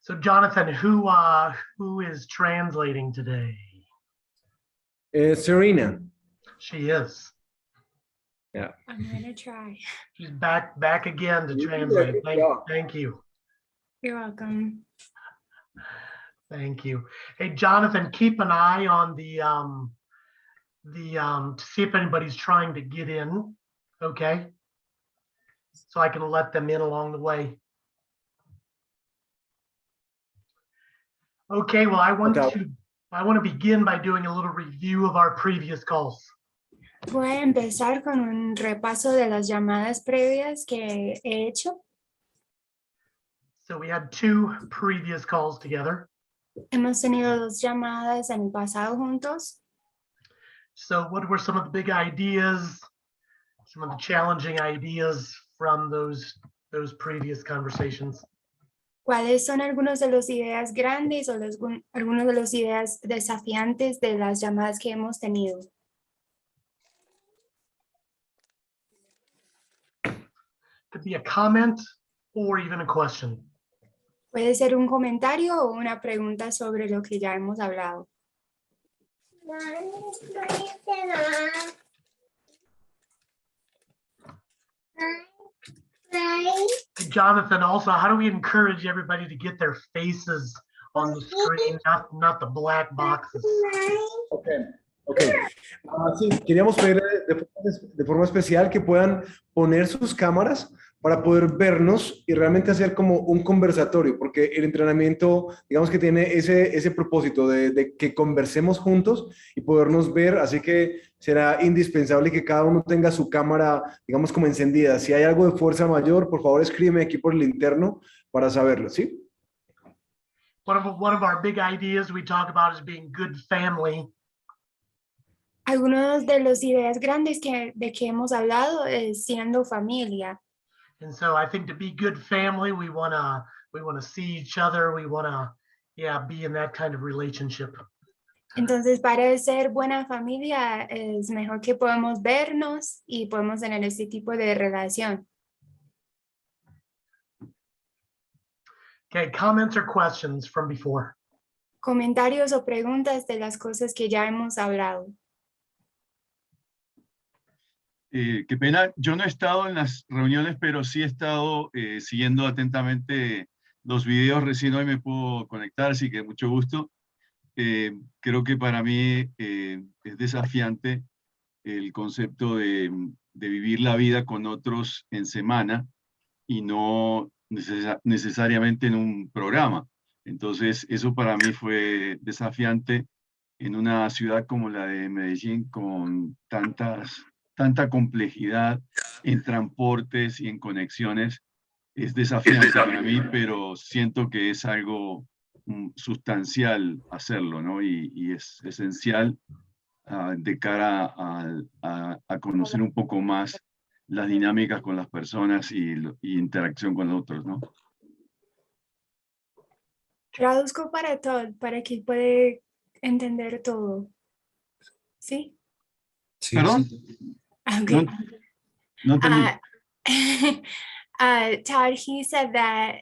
So Jonathan, who is translating today? Serena. She is. Yeah. I'm gonna try. She's back again to You did a translate. good Thank job. you. You're welcome. Thank you. Hey, Jonathan, keep an eye on the to see if anybody's trying to get in. Okay. So I can let them in along the way. Okay, well, I want to begin by doing a little review of our previous calls. Voy a empezar con un repaso de las llamadas previas que he hecho. So we had 2 previous calls together. Hemos tenido 2 llamadas en el pasado juntos. So what were some of the big ideas, some of the challenging ideas from those previous conversations? ¿Cuáles son algunos de los ideas grandes o algunos de los ideas desafiantes de las llamadas que hemos tenido? Could be a comment or even a question. Puede ser un comentario o una pregunta sobre lo que ya hemos hablado. Jonathan, also, how do we encourage everybody to get their faces on the screen, not the black boxes? Okay. Sí, queríamos pedir de forma especial que puedan poner sus cámaras para poder vernos y realmente hacer como un conversatorio, porque el entrenamiento, digamos que tiene ese propósito de que conversemos juntos y podernos ver, así que será indispensable que cada uno tenga su cámara, digamos, como encendida. Si hay algo de fuerza mayor, por favor escríbeme aquí por el interno para saberlo, ¿sí? One of our big ideas we talk about is being good family. Algunos de las ideas grandes de que hemos hablado es siendo familia. And so I think to be good family, we wanna see each other. We wanna, be in that kind of relationship. Entonces, para ser buena familia es mejor que podemos vernos y podemos tener este tipo de relación. Okay, comments or questions from before? Comentarios o preguntas de las cosas que ya hemos hablado. Qué pena, yo no he estado en las reuniones, pero sí he estado siguiendo atentamente los videos. Recién hoy me puedo conectar, así que mucho gusto. Creo que para mí es desafiante el concepto de vivir la vida con otros en semana y no necesariamente en un programa. Entonces, eso para mí fue desafiante en una ciudad como la de Medellín, con tanta complejidad en transportes y en conexiones. Es desafiante para mí, pero siento que es algo sustancial hacerlo, ¿no? Y es esencial de cara a conocer un poco más las dinámicas con las personas y interacción con otros, ¿no? Traduzco para todo, para que pueda entender todo. ¿Sí? Sí, ¿Perdón? sí. Okay. No entendí. Todd, he said that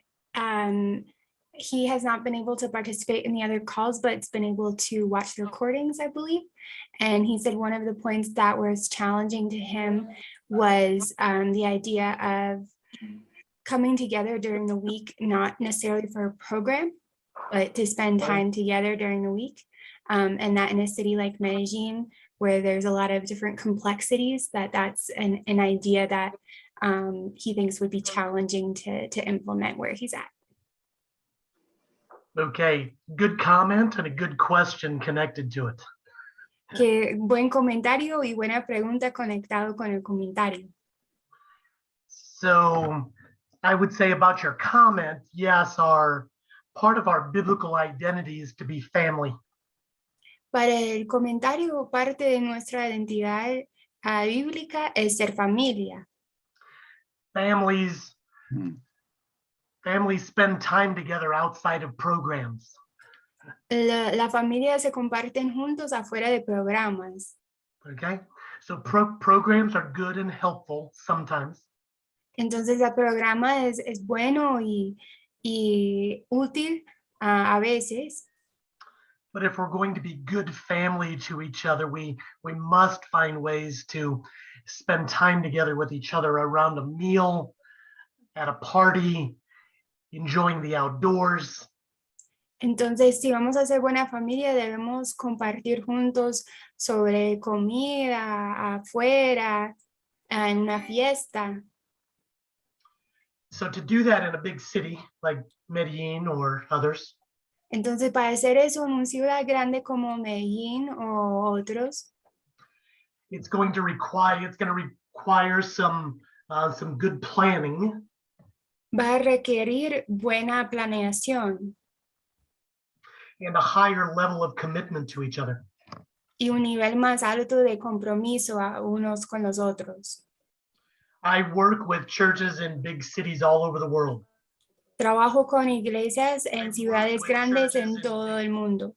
he has not been able to participate in the other calls, but it's been able to watch the recordings, I believe. And he said one of the points that was challenging to him was the idea of coming together during the week, not necessarily for a program, but to spend time together during the week. And that in a city like Medellin, where there's a lot of different complexities, that's an idea that he thinks would be challenging to implement where he's at. Okay, good comment and a good question connected to it. Que buen comentario y buena pregunta conectado con el comentario. So I would say about your comment, yes, part of our biblical identity is to be family. Para el comentario, parte de nuestra identidad bíblica es ser familia. Families spend time together outside of programs. La familia se comparten juntos afuera de programas. Okay, so programs are good and helpful sometimes. Entonces el programa es bueno y y útil a veces. But if we're going to be good family to each other, we must find ways to spend time together with each other around a meal, at a party, enjoying the outdoors. Entonces, si vamos a ser buena familia, debemos compartir juntos sobre comida, afuera, en una fiesta. So to do that in a big city like Medellin or others, Entonces, para hacer eso en una ciudad grande como Medellín o otros, it's going to require some good planning va a requerir buena planeación and a higher level of commitment to each other. y un nivel más alto de compromiso a unos con los otros. I work with churches in big cities all over the world. Trabajo con iglesias en ciudades grandes en todo el mundo.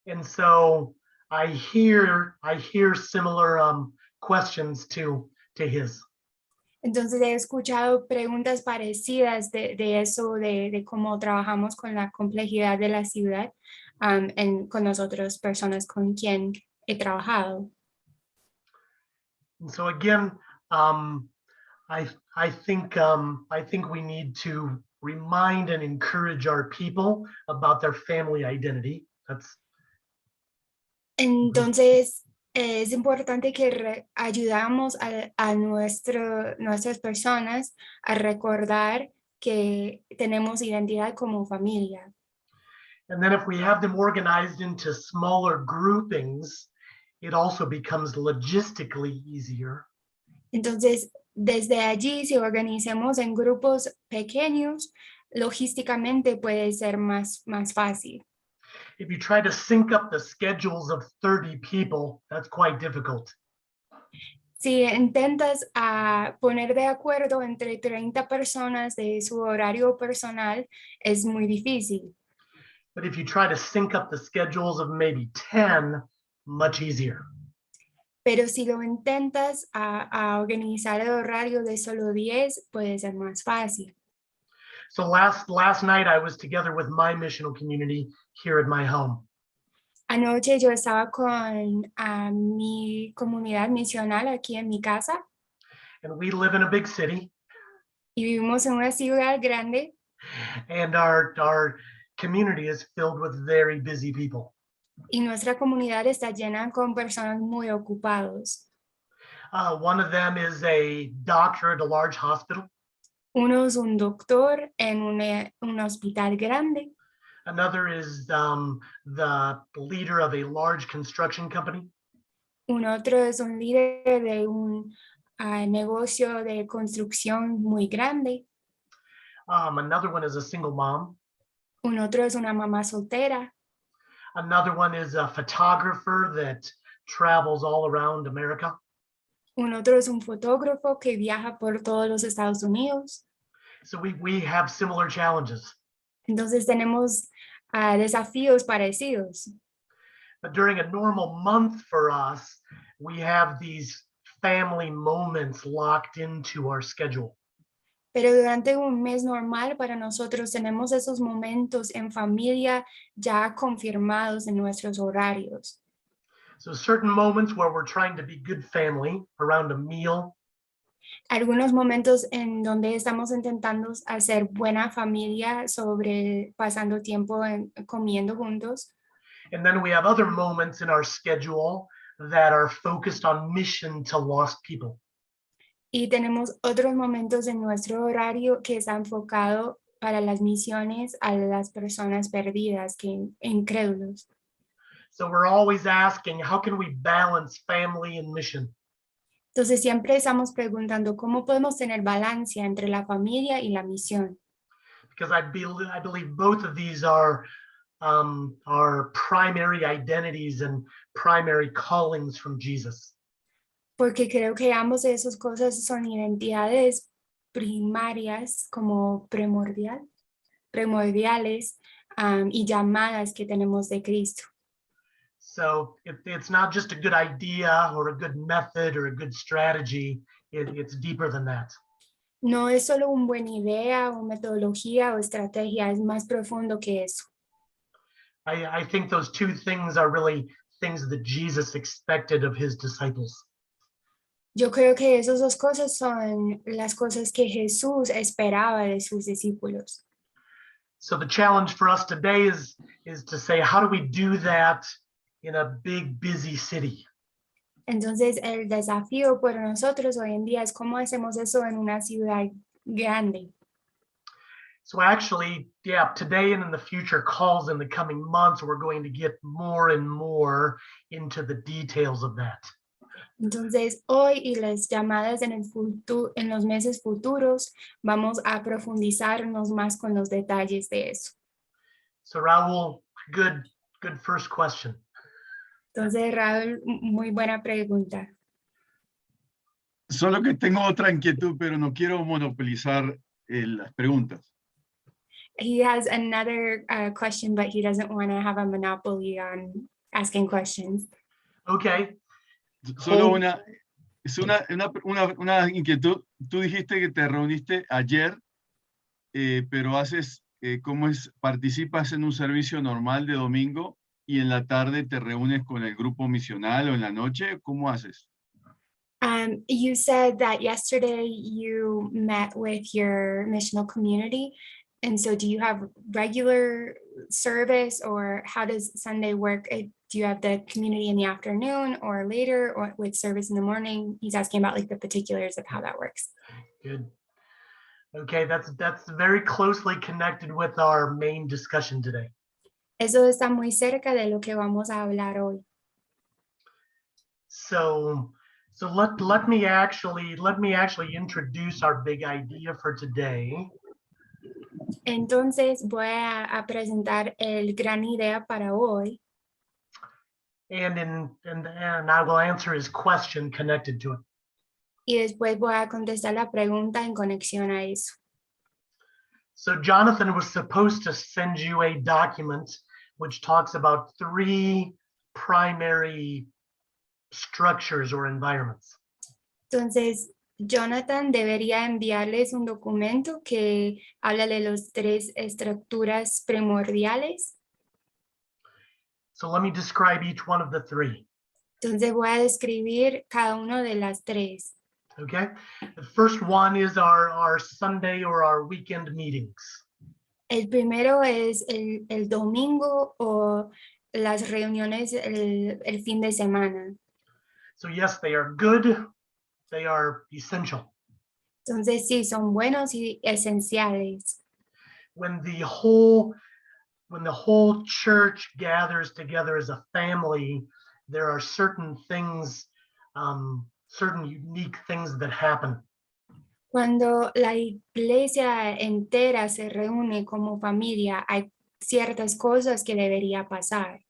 And so I hear similar questions to his. Entonces he escuchado preguntas parecidas de eso, de cómo trabajamos con la complejidad de la ciudad con las otras personas con quien he trabajado. And so again, I think we need to remind and encourage our people about their family identity. Entonces es importante que ayudamos a nuestras personas a recordar que tenemos identidad como familia. And then if we have them organized into smaller groupings, it also becomes logistically easier. Entonces, desde allí, si organizamos en grupos pequeños, logísticamente puede ser más fácil. If you try to sync up the schedules of 30 people, that's quite difficult. Si intentas poner de acuerdo entre 30 personas de su horario personal, es muy difícil. But if you try to sync up the schedules of maybe 10, much easier. Pero si lo intentas a organizar el horario de solo 10, puede ser más fácil. So last night I was together with my missional community here at my home. Anoche yo estaba con mi comunidad misional aquí en mi casa And we live in a big city, y vivimos en una ciudad grande and our community is filled with very busy people. y nuestra comunidad está llena con personas muy ocupados. One of them is a doctor at a large hospital. Uno es un doctor en un hospital grande. Another is the leader of a large construction company. Un otro es un líder de un negocio de construcción muy grande. Another one is a single mom. Un otro es una mamá soltera. Another one is a photographer that travels all around America. Un otro es un fotógrafo que viaja por todos los Estados Unidos. So we have similar challenges. Entonces tenemos desafíos parecidos. But during a normal month for us, we have these family moments locked into our schedule. Pero durante un mes normal para nosotros tenemos esos momentos en familia ya confirmados en nuestros horarios. So certain moments where we're trying to be good family around a meal. Algunos momentos en donde estamos intentando hacer buena familia sobre pasando tiempo comiendo juntos. And then we have other moments in our schedule that are focused on mission to lost people. Y tenemos otros momentos en nuestro horario que está enfocado para las misiones a las personas perdidas, incrédulos. So we're always asking, how can we balance family and mission? Entonces siempre estamos preguntando cómo podemos tener balance entre la familia y la misión. Because I believe both of these are primary identities and primary callings from Jesus. Porque creo que ambos de esas cosas son identidades primarias como primordiales y llamadas que tenemos de Cristo. So it's not just a good idea or a good method or a good strategy. It's deeper than that. No es solo una buena idea o metodología o estrategia, es más profundo que eso. I think those two things are really things that Jesus expected of his disciples. Yo creo que esas dos cosas son las cosas que Jesús esperaba de sus discípulos. So the challenge for us today is to say, how do we do that in a big, busy city? Entonces, el desafío por nosotros hoy en día es cómo hacemos eso en una ciudad grande. So actually, yeah, today and in the future calls in the coming months, we're going to get more and more into the details of that. Entonces, hoy y las llamadas en el futuro, en los meses futuros, vamos a profundizarnos más con los detalles de eso. So Raul, good first question. Entonces, Raúl, muy buena pregunta. Solo que tengo otra inquietud, pero no quiero monopolizar las preguntas. He has another question, but he doesn't want to have a monopoly on asking questions. Okay. Solo una inquietud. Tú dijiste que te reuniste ayer, pero participas en un servicio normal de domingo y en la tarde te reúnes con el grupo misional o en la noche. ¿Cómo haces? You said that yesterday you met with your missional community. And so do you have regular service, or how does Sunday work? Do you have the community in the afternoon or later, or with service in the morning? He's asking about like the particulars of how that works. Good. Okay, that's very closely connected with our main discussion today. Eso está muy cerca de lo que vamos a hablar hoy. So let me actually introduce our big idea for today. Entonces voy a presentar el gran idea para hoy. And I will answer his question connected to it. Y después voy a contestar la pregunta en conexión a eso. So Jonathan was supposed to send you a document which talks about 3 primary structures or environments. Entonces, Jonathan debería enviarles un documento que habla de las 3 estructuras primordiales. So let me describe each one of the 3. Entonces voy a describir cada uno de las 3. Okay. The first one is our Sunday or our weekend meetings. El primero es el domingo o las reuniones el fin de semana. So yes, they are good. They are essential. Entonces sí, son buenos y esenciales. When the whole church gathers together as a family, there are certain things, certain unique things that happen. Cuando la iglesia entera se reúne como familia, hay ciertas cosas que debería pasar.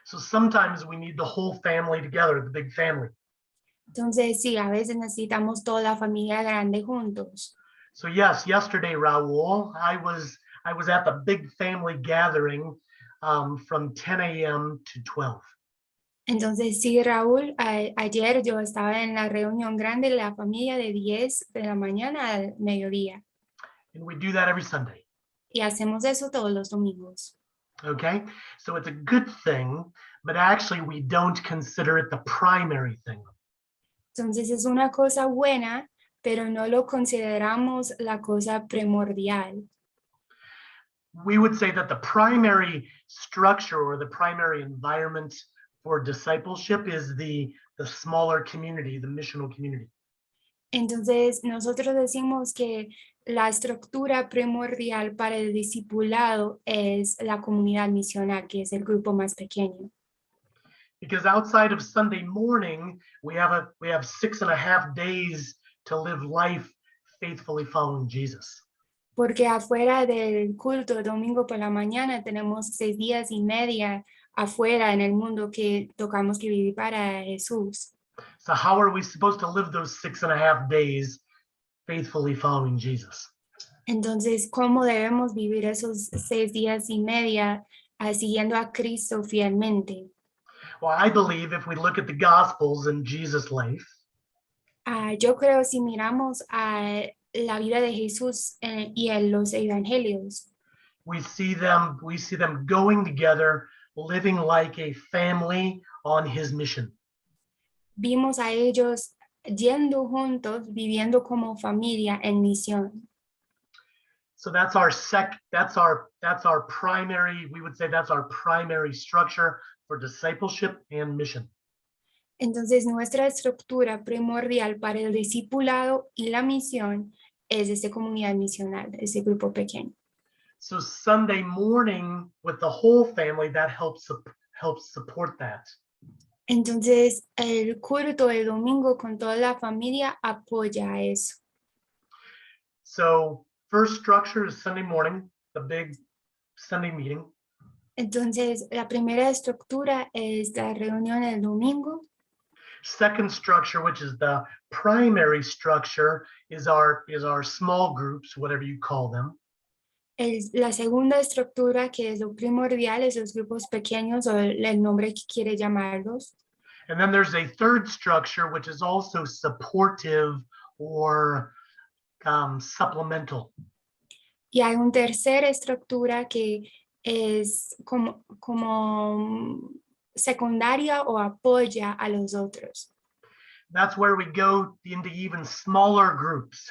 So sometimes we need the whole family together, the big family. Entonces, sí, a veces necesitamos toda la familia grande juntos. So yes, yesterday, Raul, I was at the big family gathering from 10 a.m. to 12. Entonces, sí, Raúl, ayer yo estaba en la reunión grande de la familia de 10 de la mañana al mediodía. And we do that every Sunday. Y hacemos eso todos los domingos. Okay, so it's a good thing, but actually we don't consider it the primary thing. Entonces, es una cosa buena, pero no lo consideramos la cosa primordial. We would say that the primary structure or the primary environment for discipleship is the smaller community, the missional community. Entonces, nosotros decimos que la estructura primordial para el discipulado es la comunidad misional, que es el grupo más pequeño. Because outside of Sunday morning, we have 6.5 days to live life faithfully following Jesus. Porque afuera del culto domingo por la mañana tenemos 6 días y media afuera en el mundo que tocamos que vivir para Jesús. So how are we supposed to live those 6.5 days faithfully following Jesus? Entonces, ¿cómo debemos vivir esos 6 días y media siguiendo a Cristo fielmente? Well, I believe if we look at the Gospels and Jesus' life, Yo creo si miramos a la vida de Jesús y en los evangelios. We see them going together, living like a family on his mission. Vimos a ellos yendo juntos, viviendo como familia en misión. So that's our primary, we would say that's our primary structure for discipleship and mission. Entonces, nuestra estructura primordial para el discipulado y la misión es esta comunidad misional, ese grupo pequeño. So Sunday morning with the whole family, that helps support that. Entonces, el culto el domingo con toda la familia apoya a eso. So first structure is Sunday morning, the big Sunday meeting. Entonces, la primera estructura es la reunión el domingo. Second structure, which is the primary structure, is our small groups, whatever you call them. La segunda estructura, que es lo primordial, es los grupos pequeños o el nombre que quiere llamarlos. And then there's a third structure, which is also supportive or supplemental. Y hay una tercera estructura que es como secundaria o apoya a los otros. That's where we go into even smaller groups.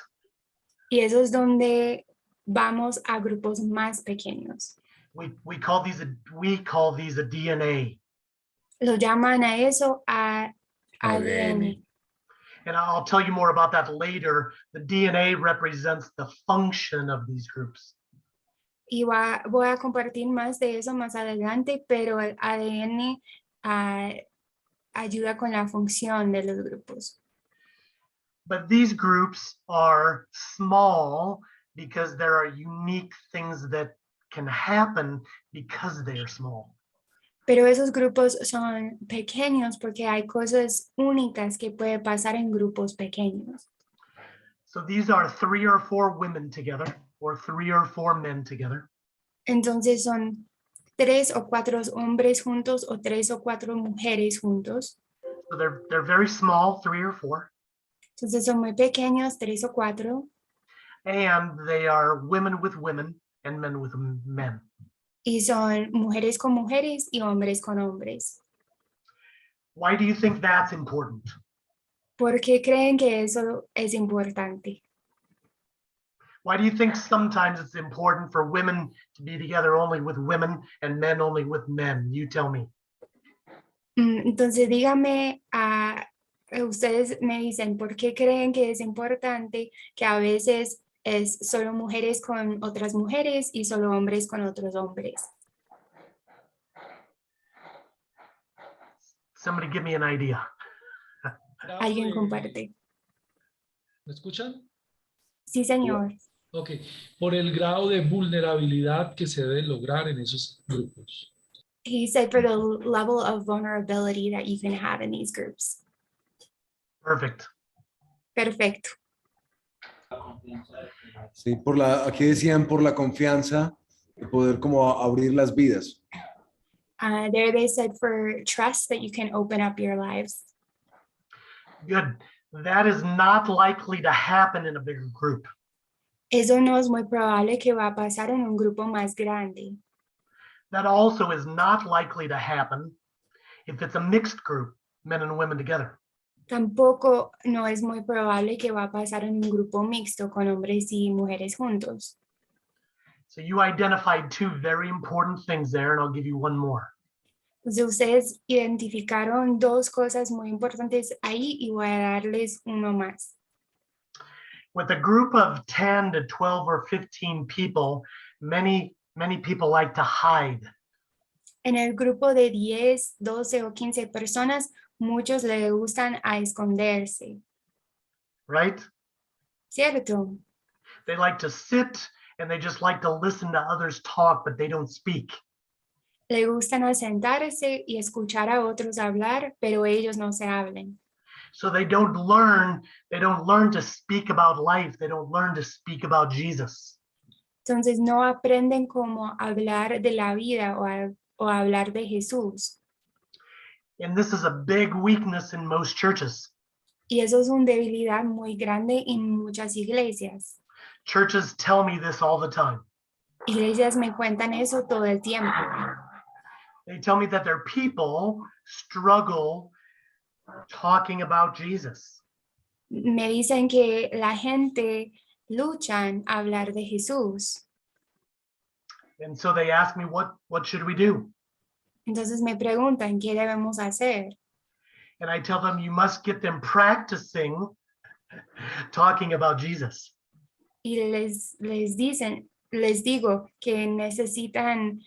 Y eso es donde vamos a grupos más pequeños. We call these a DNA. Lo llaman a eso ADN. And I'll tell you more about that later. The DNA represents the function of these groups. Y voy a compartir más de eso más adelante, pero el ADN ayuda con la función de los grupos. But these groups are small because there are unique things that can happen because they are small. Pero esos grupos son pequeños porque hay cosas únicas que puede pasar en grupos pequeños. So these are 3 or 4 women together or 3 or 4 men together. Entonces son 3 o 4 hombres juntos o 3 o 4 mujeres juntos. So they're very small, 3 or 4. Entonces son muy pequeños, 3 o 4. And they are women with women and men with men. Y son mujeres con mujeres y hombres con hombres. Why do you think that's important? ¿Por qué creen que eso es importante? Why do you think sometimes it's important for women to be together only with women and men only with men? You tell me. Entonces dígame, ustedes me dicen, ¿por qué creen que es importante que a veces es solo mujeres con otras mujeres y solo hombres con otros hombres? Somebody give me an idea. Alguien comparte. ¿Me escuchan? Sí, señor. Ok. Por el grado de vulnerabilidad que se debe lograr en esos grupos. He said for the level of vulnerability that you can have in these groups. Perfect. Perfecto. Sí, aquí decían por la confianza de poder como abrir las vidas. There they said for trust that you can open up your lives. Good. That is not likely to happen in a bigger group. Eso no es muy probable que va a pasar en un grupo más grande. That also is not likely to happen if it's a mixed group, men and women together. Tampoco no es muy probable que va a pasar en un grupo mixto con hombres y mujeres juntos. So you identified 2 very important things there, and I'll give you one more. Entonces ustedes identificaron 2 cosas muy importantes ahí y voy a darles uno más. With a group of 10 to 12 or 15 people, many people like to hide. En el grupo de 10, 12 o 15 personas, muchos les gustan a esconderse, Right? ¿cierto? They like to sit and they just like to listen to others talk, but they don't speak. Le gustan a sentarse y escuchar a otros hablar, pero ellos no se hablan. So they don't learn to speak about life. They don't learn to speak about Jesus. Entonces no aprenden cómo hablar de la vida o hablar de Jesús. And this is a big weakness in most churches. Y eso es una debilidad muy grande en muchas iglesias. Churches tell me this all the time. Iglesias me cuentan eso todo el tiempo. They tell me that their people struggle talking about Jesus. Me dicen que la gente luchan a hablar de Jesús. And so they ask me, what should we do? Entonces me preguntan qué debemos hacer. And I tell them, you must get them practicing talking about Jesus. Y les digo que necesitan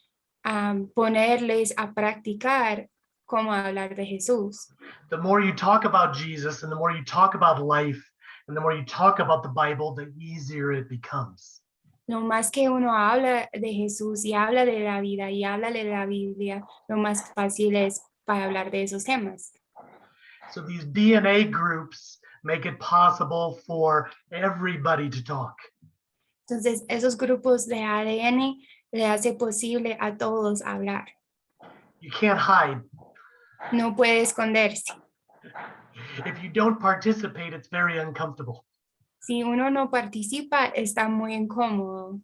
ponerles a practicar cómo hablar de Jesús. The more you talk about Jesus and the more you talk about life and the more you talk about the Bible, the easier it becomes. Lo más que uno habla de Jesús y habla de la vida y habla de la Biblia, lo más fácil es para hablar de esos temas. So these DNA groups make it possible for everybody to talk. Entonces, esos grupos de ADN le hace posible a todos hablar. You can't hide. No puede esconderse. If you don't participate, it's very uncomfortable. Si uno no participa, está muy incómodo.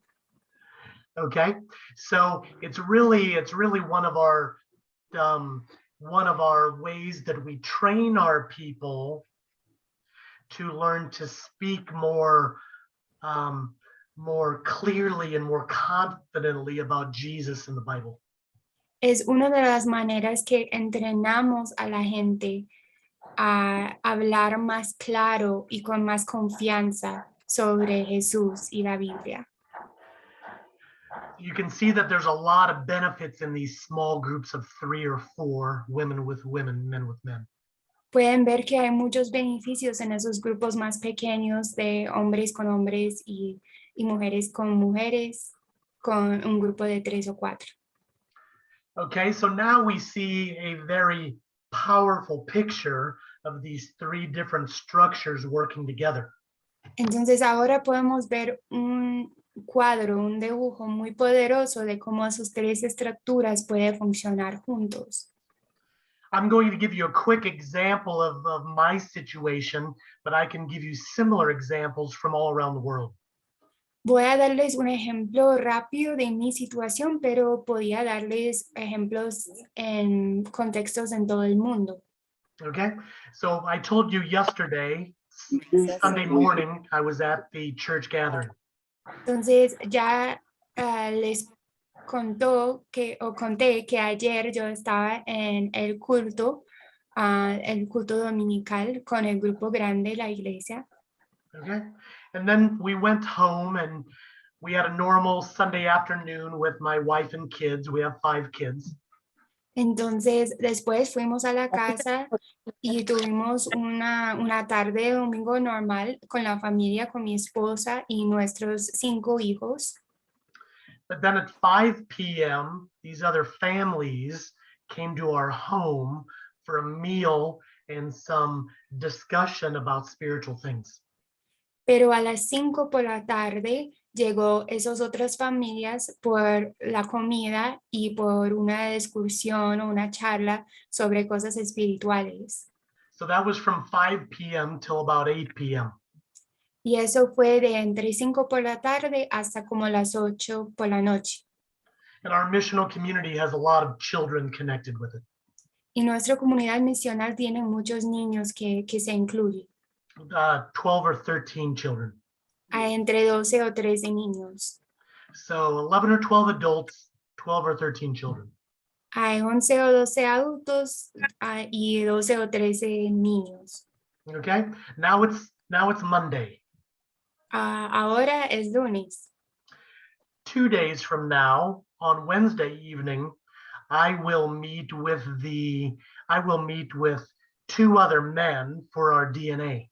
Okay, so it's really one of our ways that we train our people to learn to speak more clearly and more confidently about Jesus in the Bible. Es una de las maneras que entrenamos a la gente a hablar más claro y con más confianza sobre Jesús y la Biblia. You can see that there's a lot of benefits in these small groups of 3 or 4, women with women, men with men. Pueden ver que hay muchos beneficios en esos grupos más pequeños de hombres con hombres y mujeres, con un grupo de 3 o 4. Okay, so now we see a very powerful picture of these 3 different structures working together. Entonces ahora podemos ver un cuadro, un dibujo muy poderoso de cómo esas 3 estructuras pueden funcionar juntos. I'm going to give you a quick example of my situation, but I can give you similar examples from all around the world. Voy a darles un ejemplo rápido de mi situación, pero podía darles ejemplos en contextos en todo el mundo. Okay, so I told you yesterday, Sunday morning, I was at the church gathering. Entonces ya les conté que ayer yo estaba en el culto dominical con el grupo grande de la iglesia. Okay, and then we went home and we had a normal Sunday afternoon with my wife and kids. We have 5 kids. Entonces después fuimos a la casa y tuvimos una tarde de domingo normal con la familia, con mi esposa y nuestros 5 hijos. But then at 5 p.m., these other families came to our home for a meal and some discussion about spiritual things. Pero a las 5 por la tarde llegó esas otras familias por la comida y por una discusión o una charla sobre cosas espirituales. So that was from 5 p.m. till about 8 p.m. Y eso fue de entre 5 por la tarde hasta como las 8 por la noche. And our missional community has a lot of children connected with it. Y nuestra comunidad misional tiene muchos niños que se incluyen. 12 or 13 children. Hay entre 12 o 13 niños. So 11 or 12 adults, 12 or 13 children. Hay 11 o 12 adultos y 12 o 13 niños. Okay, now it's Monday. Ahora es lunes. 2 days from now, on Wednesday evening, I will meet with 2 other men for our DNA.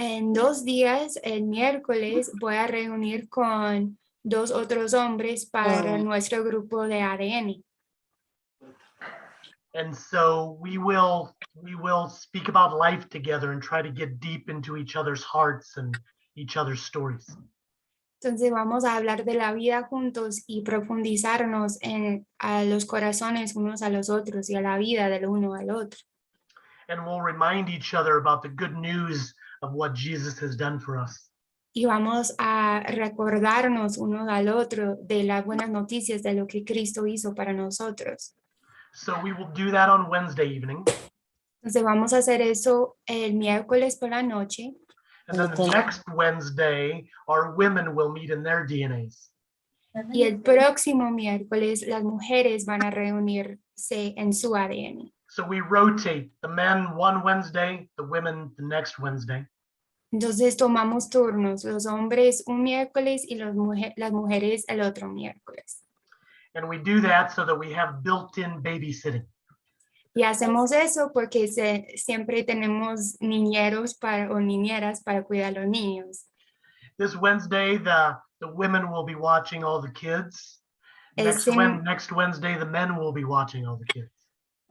En 2 días, el miércoles, voy a reunir con 2 otros hombres para nuestro grupo de ADN. And so we will speak about life together and try to get deep into each other's hearts and each other's stories. Entonces vamos a hablar de la vida juntos y profundizarnos a los corazones unos a los otros y a la vida del uno al otro. and we'll remind each other about the good news of what Jesus has done for us. Y vamos a recordarnos uno al otro de las buenas noticias de lo que Cristo hizo para nosotros. So we will do that on Wednesday evening. Entonces vamos a hacer eso el miércoles por la noche. And then the next Wednesday, our women will meet in their DNAs. Y el próximo miércoles las mujeres van a reunirse en su ADN. So we rotate, the men one Wednesday, the women the next Wednesday. Entonces tomamos turnos, los hombres un miércoles y las mujeres el otro miércoles. And we do that so that we have built-in babysitting. Y hacemos eso porque siempre tenemos niñeros o niñeras para cuidar a los niños. This Wednesday, the women will be watching all the kids. Next Wednesday, the men will be watching all the kids.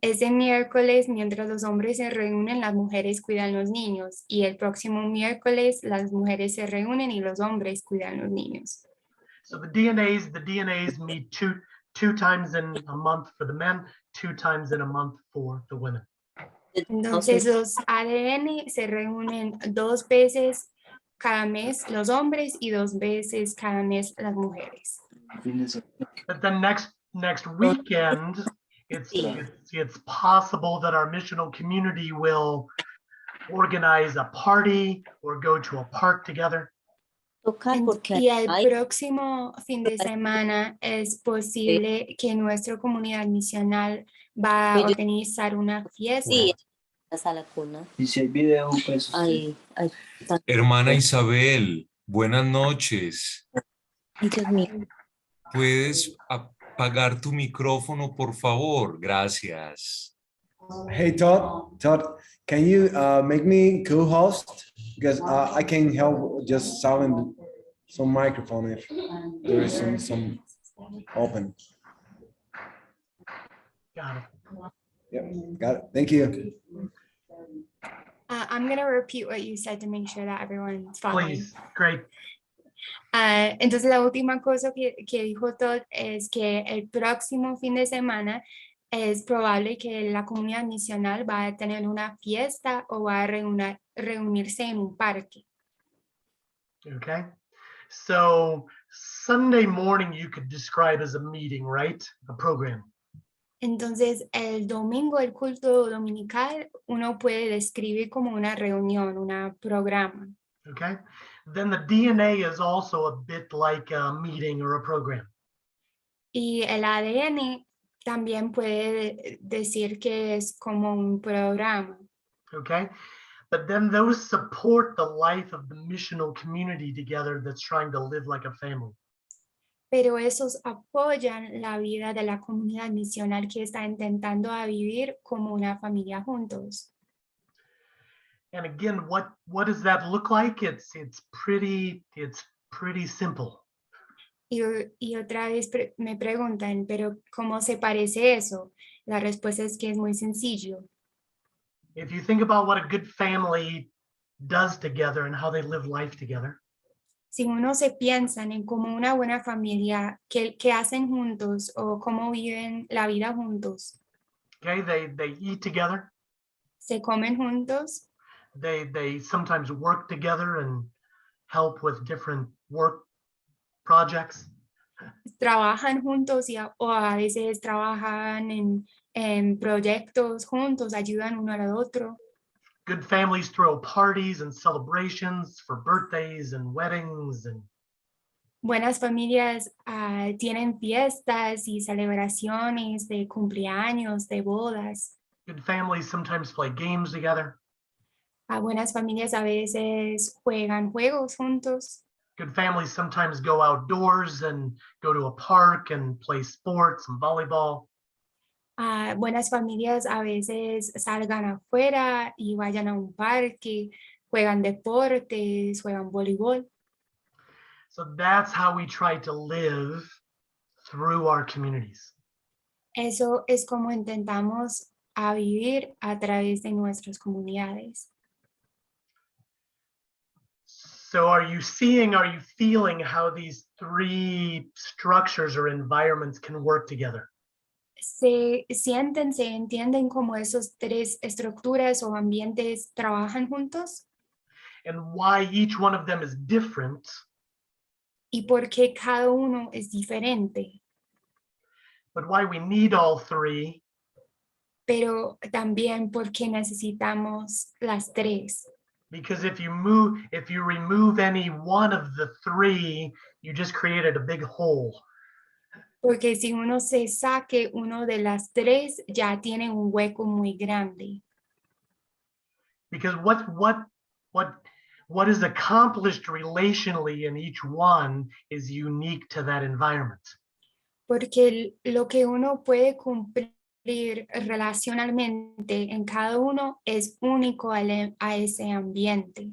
Ese miércoles, mientras los hombres se reúnen, las mujeres cuidan los niños. Y el próximo miércoles, las mujeres se reúnen y los hombres cuidan los niños. So the DNAs meet two times in a month for the men, 2 times in a month for the women. Entonces los ADN se reúnen 2 veces cada mes los hombres y 2 veces cada mes las mujeres. But then next weekend, it's possible that our missional community will organize a party or go to a park together. Y el próximo fin de semana es posible que nuestra comunidad misional va a organizar una fiesta. Sí, a la cuna. Y si hay video, pues. Ay, Hermana Isabel, buenas noches. ay, Dios mío. ¿Puedes apagar tu micrófono, por favor? Gracias. Hey, Todd, can you make me co-host? Because I can help just silent some microphone if there is some open. Got it. Yep, got it. Thank you. I'm going to repeat what you said to make sure that everyone's following. Please, great. Entonces la última cosa que dijo Todd es que el próximo fin de semana es probable que la comunidad misional va a tener una fiesta o va a reunirse en un parque. Okay. So Sunday morning you could describe as a meeting, right? A program. Entonces el domingo, el culto dominical, uno puede describir como una reunión, un programa. Okay. Then the DNA is also a bit like a meeting or a program. Y el ADN también puede decir que es como un programa. Okay. But then those support the life of the missional community together that's trying to live like a family. Pero esos apoyan la vida de la comunidad misional que está intentando a vivir como una familia juntos. And again, what does that look like? It's pretty simple. Y otra vez me preguntan, pero ¿cómo se parece eso? La respuesta es que es muy sencillo. If you think about what a good family does together and how they live life together, Si uno se piensa en cómo una buena familia, que hacen juntos o cómo viven la vida juntos, okay, they eat together, se comen juntos, they sometimes work together and help with different work projects. trabajan juntos o a veces trabajan en proyectos juntos, ayudan uno al otro. Good families throw parties and celebrations for birthdays and weddings. And Buenas familias tienen fiestas y celebraciones de cumpleaños, de bodas. good families sometimes play games together. Buenas familias a veces juegan juegos juntos. Good families sometimes go outdoors and go to a park and play sports and volleyball. Buenas familias a veces salgan afuera y vayan a un parque, juegan deportes, juegan voleibol. So that's how we try to live through our communities. Eso es como intentamos a vivir a través de nuestras comunidades. So are you feeling how these 3 structures or environments can work together? se sienten, se entienden cómo esos tres estructuras o ambientes trabajan juntos and why each one of them is different, y por qué cada uno es diferente, but why we need all three, pero también por qué necesitamos las tres. because if you remove any one of the three, you just created a big hole. Porque si uno se saque uno de las tres, ya tiene un hueco muy grande. Because what is accomplished relationally in each one is unique to that environment. Porque lo que uno puede cumplir relacionalmente en cada uno es único a ese ambiente.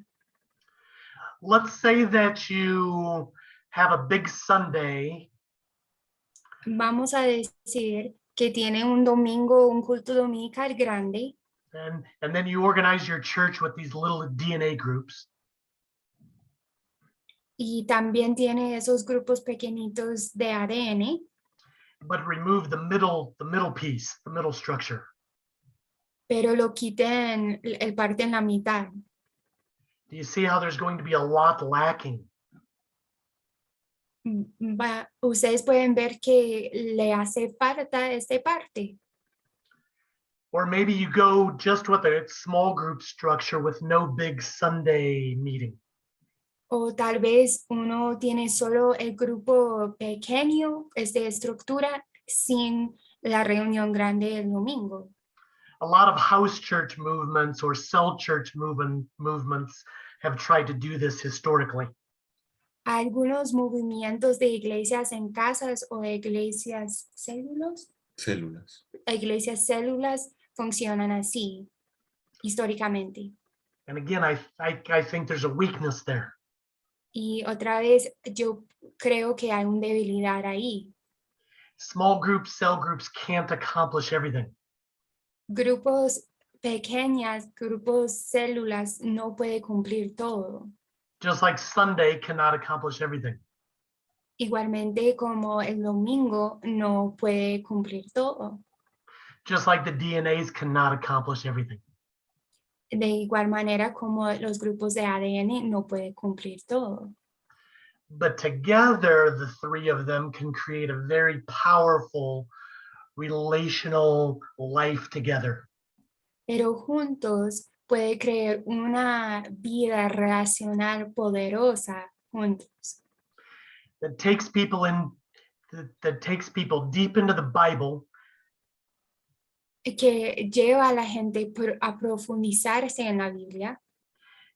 Let's say that you have a big Sunday Vamos a decir que tiene un domingo, un culto dominical grande, and then you organize your church with these little DNA groups. y también tiene esos grupos pequeñitos de ADN, But remove the middle piece, the middle structure. pero lo quiten el parte en la mitad. Do you see how there's going to be a lot lacking? Ustedes pueden ver que le hace falta esta parte. Or maybe you go just with a small group structure with no big Sunday meeting. O tal vez uno tiene solo el grupo pequeño, de estructura, sin la reunión grande el domingo. A lot of house church movements or cell church movements have tried to do this historically. Algunos movimientos de iglesias en casas o iglesias células, iglesias células funcionan así históricamente. And again, I think there's a weakness there. Y otra vez, yo creo que hay una debilidad ahí. Small groups, cell groups can't accomplish everything. Grupos pequeñas, grupos células no puede cumplir todo. Just like Sunday cannot accomplish everything. Igualmente como el domingo no puede cumplir todo. Just like the DNAs cannot accomplish everything. De igual manera como los grupos de ADN no puede cumplir todo. But together, the three of them can create a very powerful relational life together. Pero juntos puede crear una vida relacional poderosa juntos. That takes people deep into the Bible Que lleva a la gente a profundizarse en la Biblia,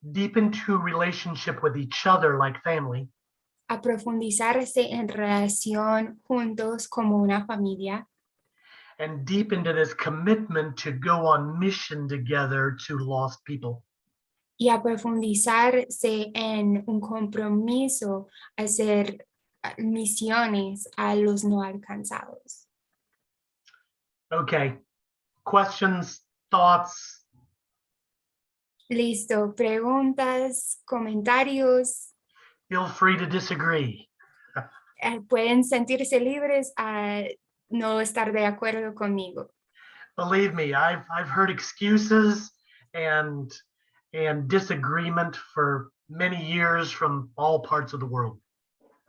deep into relationship with each other like family, a profundizarse en relación juntos como una familia, and deep into this commitment to go on mission together to lost people. y a profundizarse en un compromiso a hacer misiones a los no alcanzados. Okay, questions, thoughts? Listo, preguntas, comentarios, Feel free to disagree. pueden sentirse libres a no estar de acuerdo conmigo. Believe me, I've heard excuses and disagreement for many years from all parts of the world.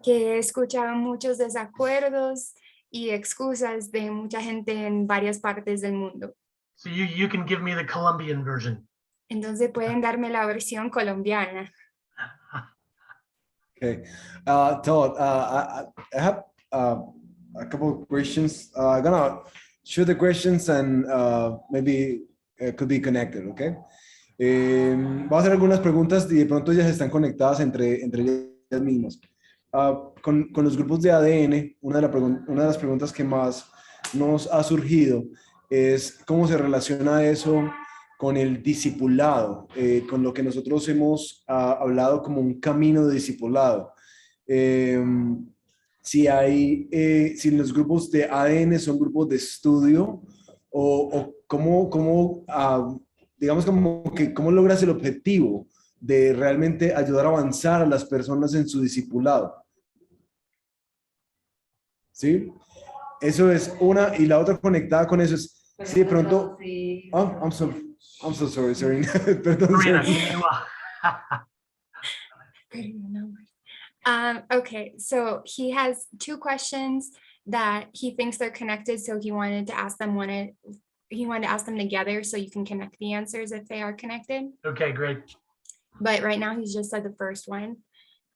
Que he escuchado muchos desacuerdos y excusas de mucha gente en varias partes del mundo. So you can give me the Colombian version. Entonces pueden darme la versión colombiana. Okay. Todd, I have a couple of questions. I'm gonna shoot the questions and maybe it could be connected, okay? Voy a hacer algunas preguntas y de pronto ellas están conectadas entre ellas mismas. Con los grupos de ADN, una de las preguntas que más nos ha surgido es cómo se relaciona eso con el discipulado, con lo que nosotros hemos hablado como un camino de discipulado. Si los grupos de ADN son grupos de estudio o cómo digamos cómo logras el objetivo de realmente ayudar a avanzar a las personas en su discipulado. ¿Sí? Eso es una, y la otra conectada con eso es, si de pronto, oh, I'm so sorry, sorry. Perdón, Marina, sorry. can you, Okay, so he has two questions that he thinks they're connected, so he wanted to ask them together so you can connect the answers if they are connected. okay, great. But right now he's just said the first one,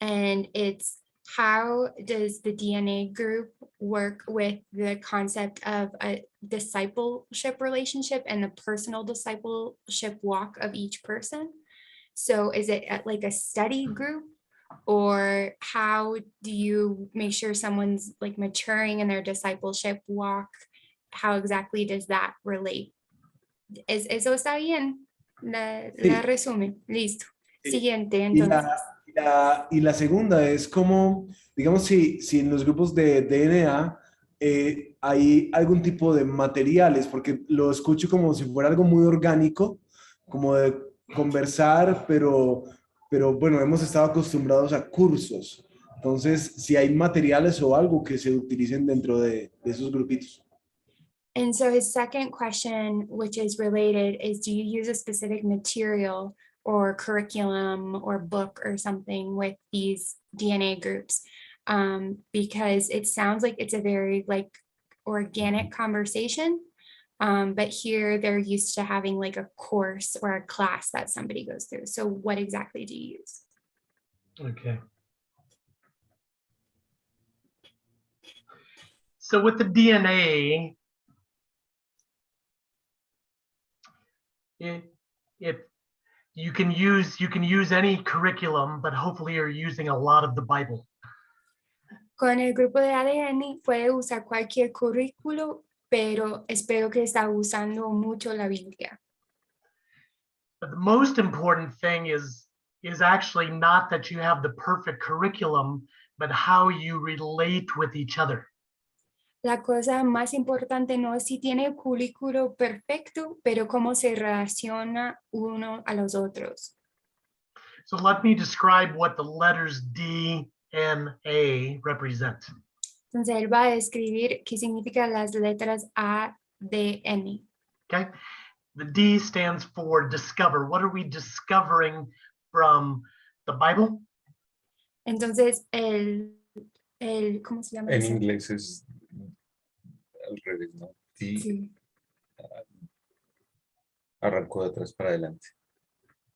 and it's how does the DNA group work with the concept of a discipleship relationship and the personal discipleship walk of each person? So is it like a study group, or how do you make sure someone's like maturing in their discipleship walk? How exactly does that relate? Eso está bien. La Sí. resumen. Listo. Sí. Siguiente, Y entonces. la segunda es como, digamos, si en los grupos de DNA hay algún tipo de materiales, porque lo escucho como si fuera algo muy orgánico, como de conversar, pero bueno, hemos estado acostumbrados a cursos. Entonces, si hay materiales o algo que se utilicen dentro de esos grupitos. And so his second question, which is related, is do you use a specific material or curriculum or book or something with these DNA groups? Because it sounds like it's a very like organic conversation, but here they're used to having like a course or a class that somebody goes through. So what exactly do you use? Okay. So with the DNA, it you can use any curriculum, but hopefully you're using a lot of the Bible. Con el grupo de ADN puede usar cualquier currículo, pero espero que está usando mucho la Biblia. But the most important thing is actually not that you have the perfect curriculum, but how you relate with each other. La cosa más importante no es si tiene el currículo perfecto, pero cómo se relaciona uno a los otros. So let me describe what the letters D, N, A represent. Entonces él va a describir qué significan las letras A, D, N. Okay. The D stands for discover. What are we discovering from the Bible? Entonces ¿cómo se llama En eso? inglés es al revés, ¿no? Sí, Sí. arrancó de atrás para adelante.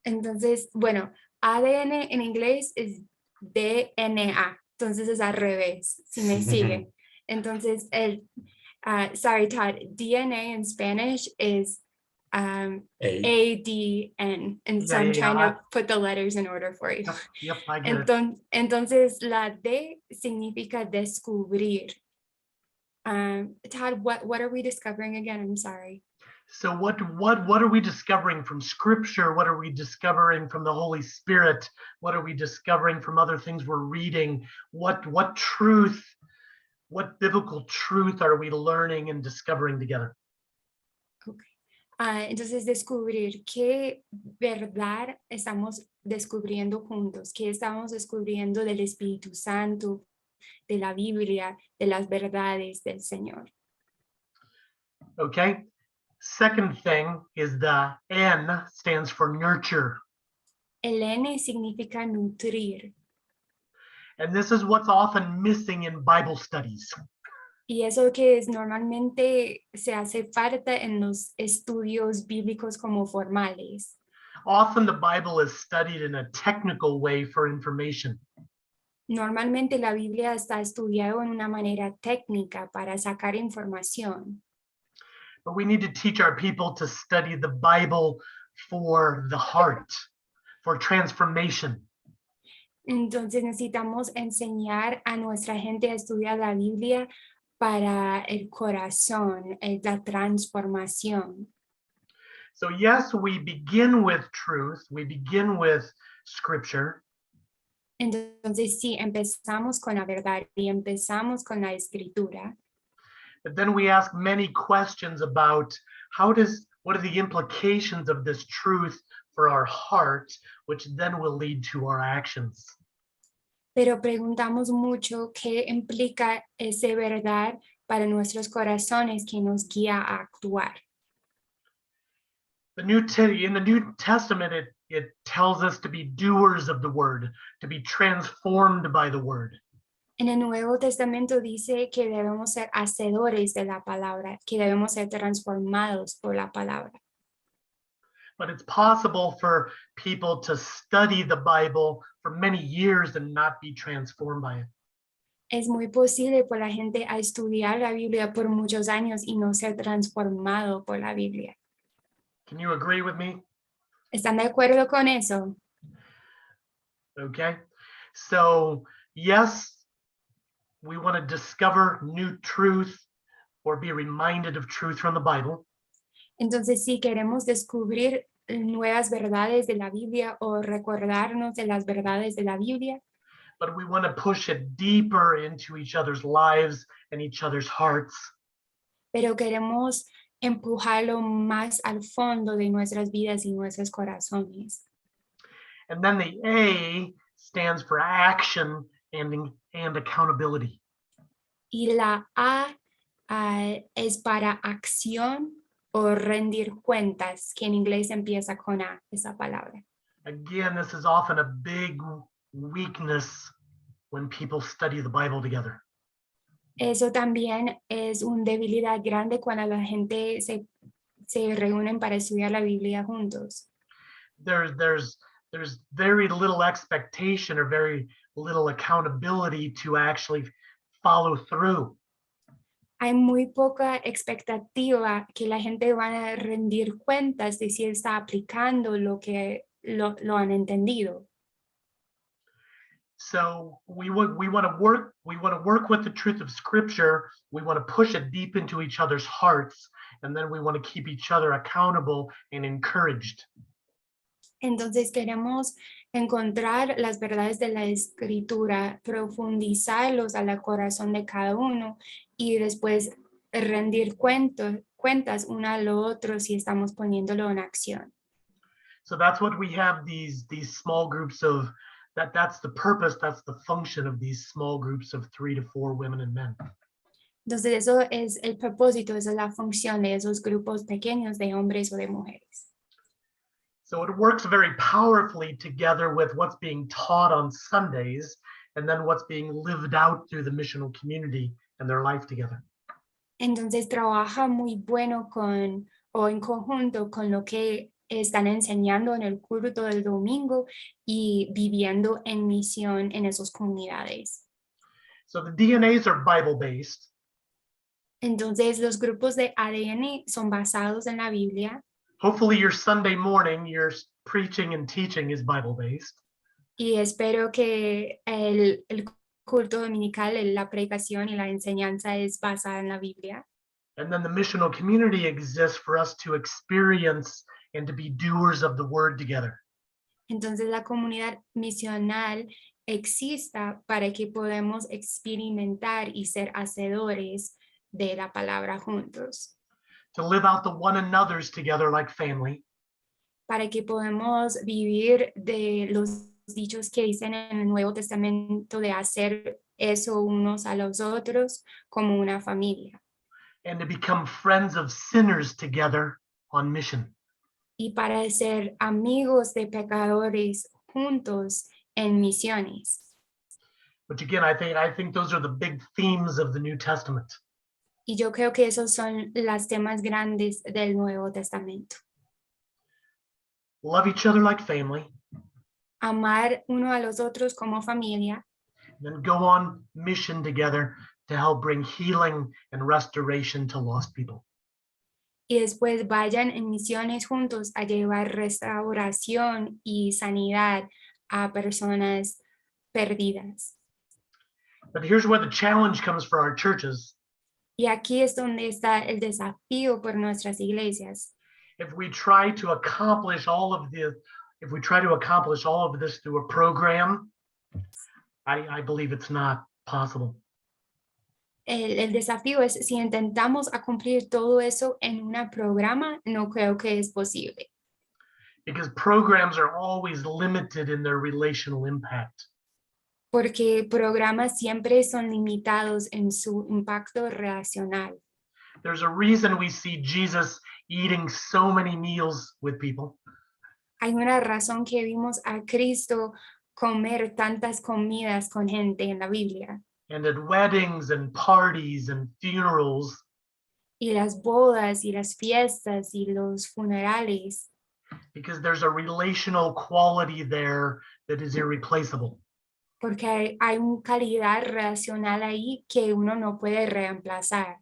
Entonces, bueno, ADN en inglés es DNA, entonces es al revés, si me sigue. Entonces, sorry, Todd, DNA in Spanish is ADN, and so I'm trying to put the letters in order for you. Yep, I get it. Entonces, la D significa descubrir. Todd, what are we discovering again? I'm sorry. So what are we discovering from Scripture? What are we discovering from the Holy Spirit? What are we discovering from other things we're reading? What truth, what biblical truth are we learning and discovering together? Okay. Entonces, descubrir qué verdad estamos descubriendo juntos, qué estamos descubriendo del Espíritu Santo, de la Biblia, de las verdades del Señor. Okay. Second thing is the N stands for nurture. El N significa nutrir. And this is what's often missing in Bible studies. Y eso que normalmente se hace falta en los estudios bíblicos como formales. Often the Bible is studied in a technical way for information. Normalmente la Biblia está estudiada en una manera técnica para sacar información. But we need to teach our people to study the Bible for the heart, for transformation. Entonces necesitamos enseñar a nuestra gente a estudiar la Biblia para el corazón, la transformación. So yes, we begin with truth, we begin with scripture. Entonces sí, empezamos con la verdad y empezamos con la escritura. But then we ask many questions about what are the implications of this truth for our heart, which then will lead to our actions. Pero preguntamos mucho qué implica esa verdad para nuestros corazones que nos guía a actuar. In the New Testament, it tells us to be doers of the word, to be transformed by the word. En el Nuevo Testamento dice que debemos ser hacedores de la palabra, que debemos ser transformados por la palabra. But it's possible for people to study the Bible for many years and not be transformed by it. Es muy posible por la gente a estudiar la Biblia por muchos años y no ser transformado por la Biblia. Can you agree with me? ¿Están de acuerdo con eso? Okay. So, yes, we want to discover new truth or be reminded of truth from the Bible. Entonces, si queremos descubrir nuevas verdades de la Biblia o recordarnos de las verdades de la Biblia, But we want to push it deeper into each other's lives and each other's hearts. pero queremos empujarlo más al fondo de nuestras vidas y nuestros corazones. And then the A stands for action and accountability. Y la A es para acción o rendir cuentas, que en inglés empieza con A, esa palabra. Again, this is often a big weakness when people study the Bible together. Eso también es una debilidad grande cuando la gente se reúnen para estudiar la Biblia juntos. There's very little expectation or very little accountability to actually follow through. Hay muy poca expectativa que la gente va a rendir cuentas de si está aplicando lo que lo han entendido. So we want to work with the truth of Scripture. We want to push it deep into each other's hearts, and then we want to keep each other accountable and encouraged. Entonces queremos encontrar las verdades de la Escritura, profundizarlos al corazón de cada uno y después rendir cuentas uno al otro si estamos poniéndolo en acción. So that's what we have these small groups of that's the purpose, that's the function of these small groups of 3 to 4 women and men. Entonces eso es el propósito, esa es la función de esos grupos pequeños de hombres o de mujeres. So it works very powerfully together with what's being taught on Sundays and then what's being lived out through the missional community and their life together. Entonces trabaja muy bueno en conjunto con lo que están enseñando en el culto del domingo y viviendo en misión en esas comunidades. So the DNAs are Bible-based. Entonces los grupos de ADN son basados en la Biblia Hopefully your Sunday morning, your preaching and teaching is Bible-based. y espero que el culto dominical, la predicación y la enseñanza es basada en la Biblia. And then the missional community exists for us to experience and to be doers of the word together. Entonces la comunidad misional exista para que podamos experimentar y ser hacedores de la palabra juntos, To live out the one another's together like family, para que podamos vivir de los dichos que dicen en el Nuevo Testamento de hacer eso unos a los otros como una familia and to become friends of sinners together on mission. y para ser amigos de pecadores juntos en misiones. Which again, I think those are the big themes of the New Testament. Y yo creo que esos son los temas grandes del Nuevo Testamento. Love each other like family, Amar uno a los otros como familia then go on mission together to help bring healing and restoration to lost people. y después vayan en misiones juntos a llevar restauración y sanidad a personas perdidas. But here's where the challenge comes for our churches. Y aquí es donde está el desafío por nuestras iglesias. If we try to accomplish all of this through a program, I believe it's not possible. El desafío es si intentamos a cumplir todo eso en un programa, no creo que es posible. Because programs are always limited in their relational impact. porque programas siempre son limitados en su impacto relacional. There's a reason we see Jesus eating so many meals with people. Hay una razón que vimos a Cristo comer tantas comidas con gente en la Biblia. And at weddings and parties and funerals, Y las bodas y las fiestas y los funerales, because there's a relational quality there that is irreplaceable. porque hay una calidad relacional ahí que uno no puede reemplazar.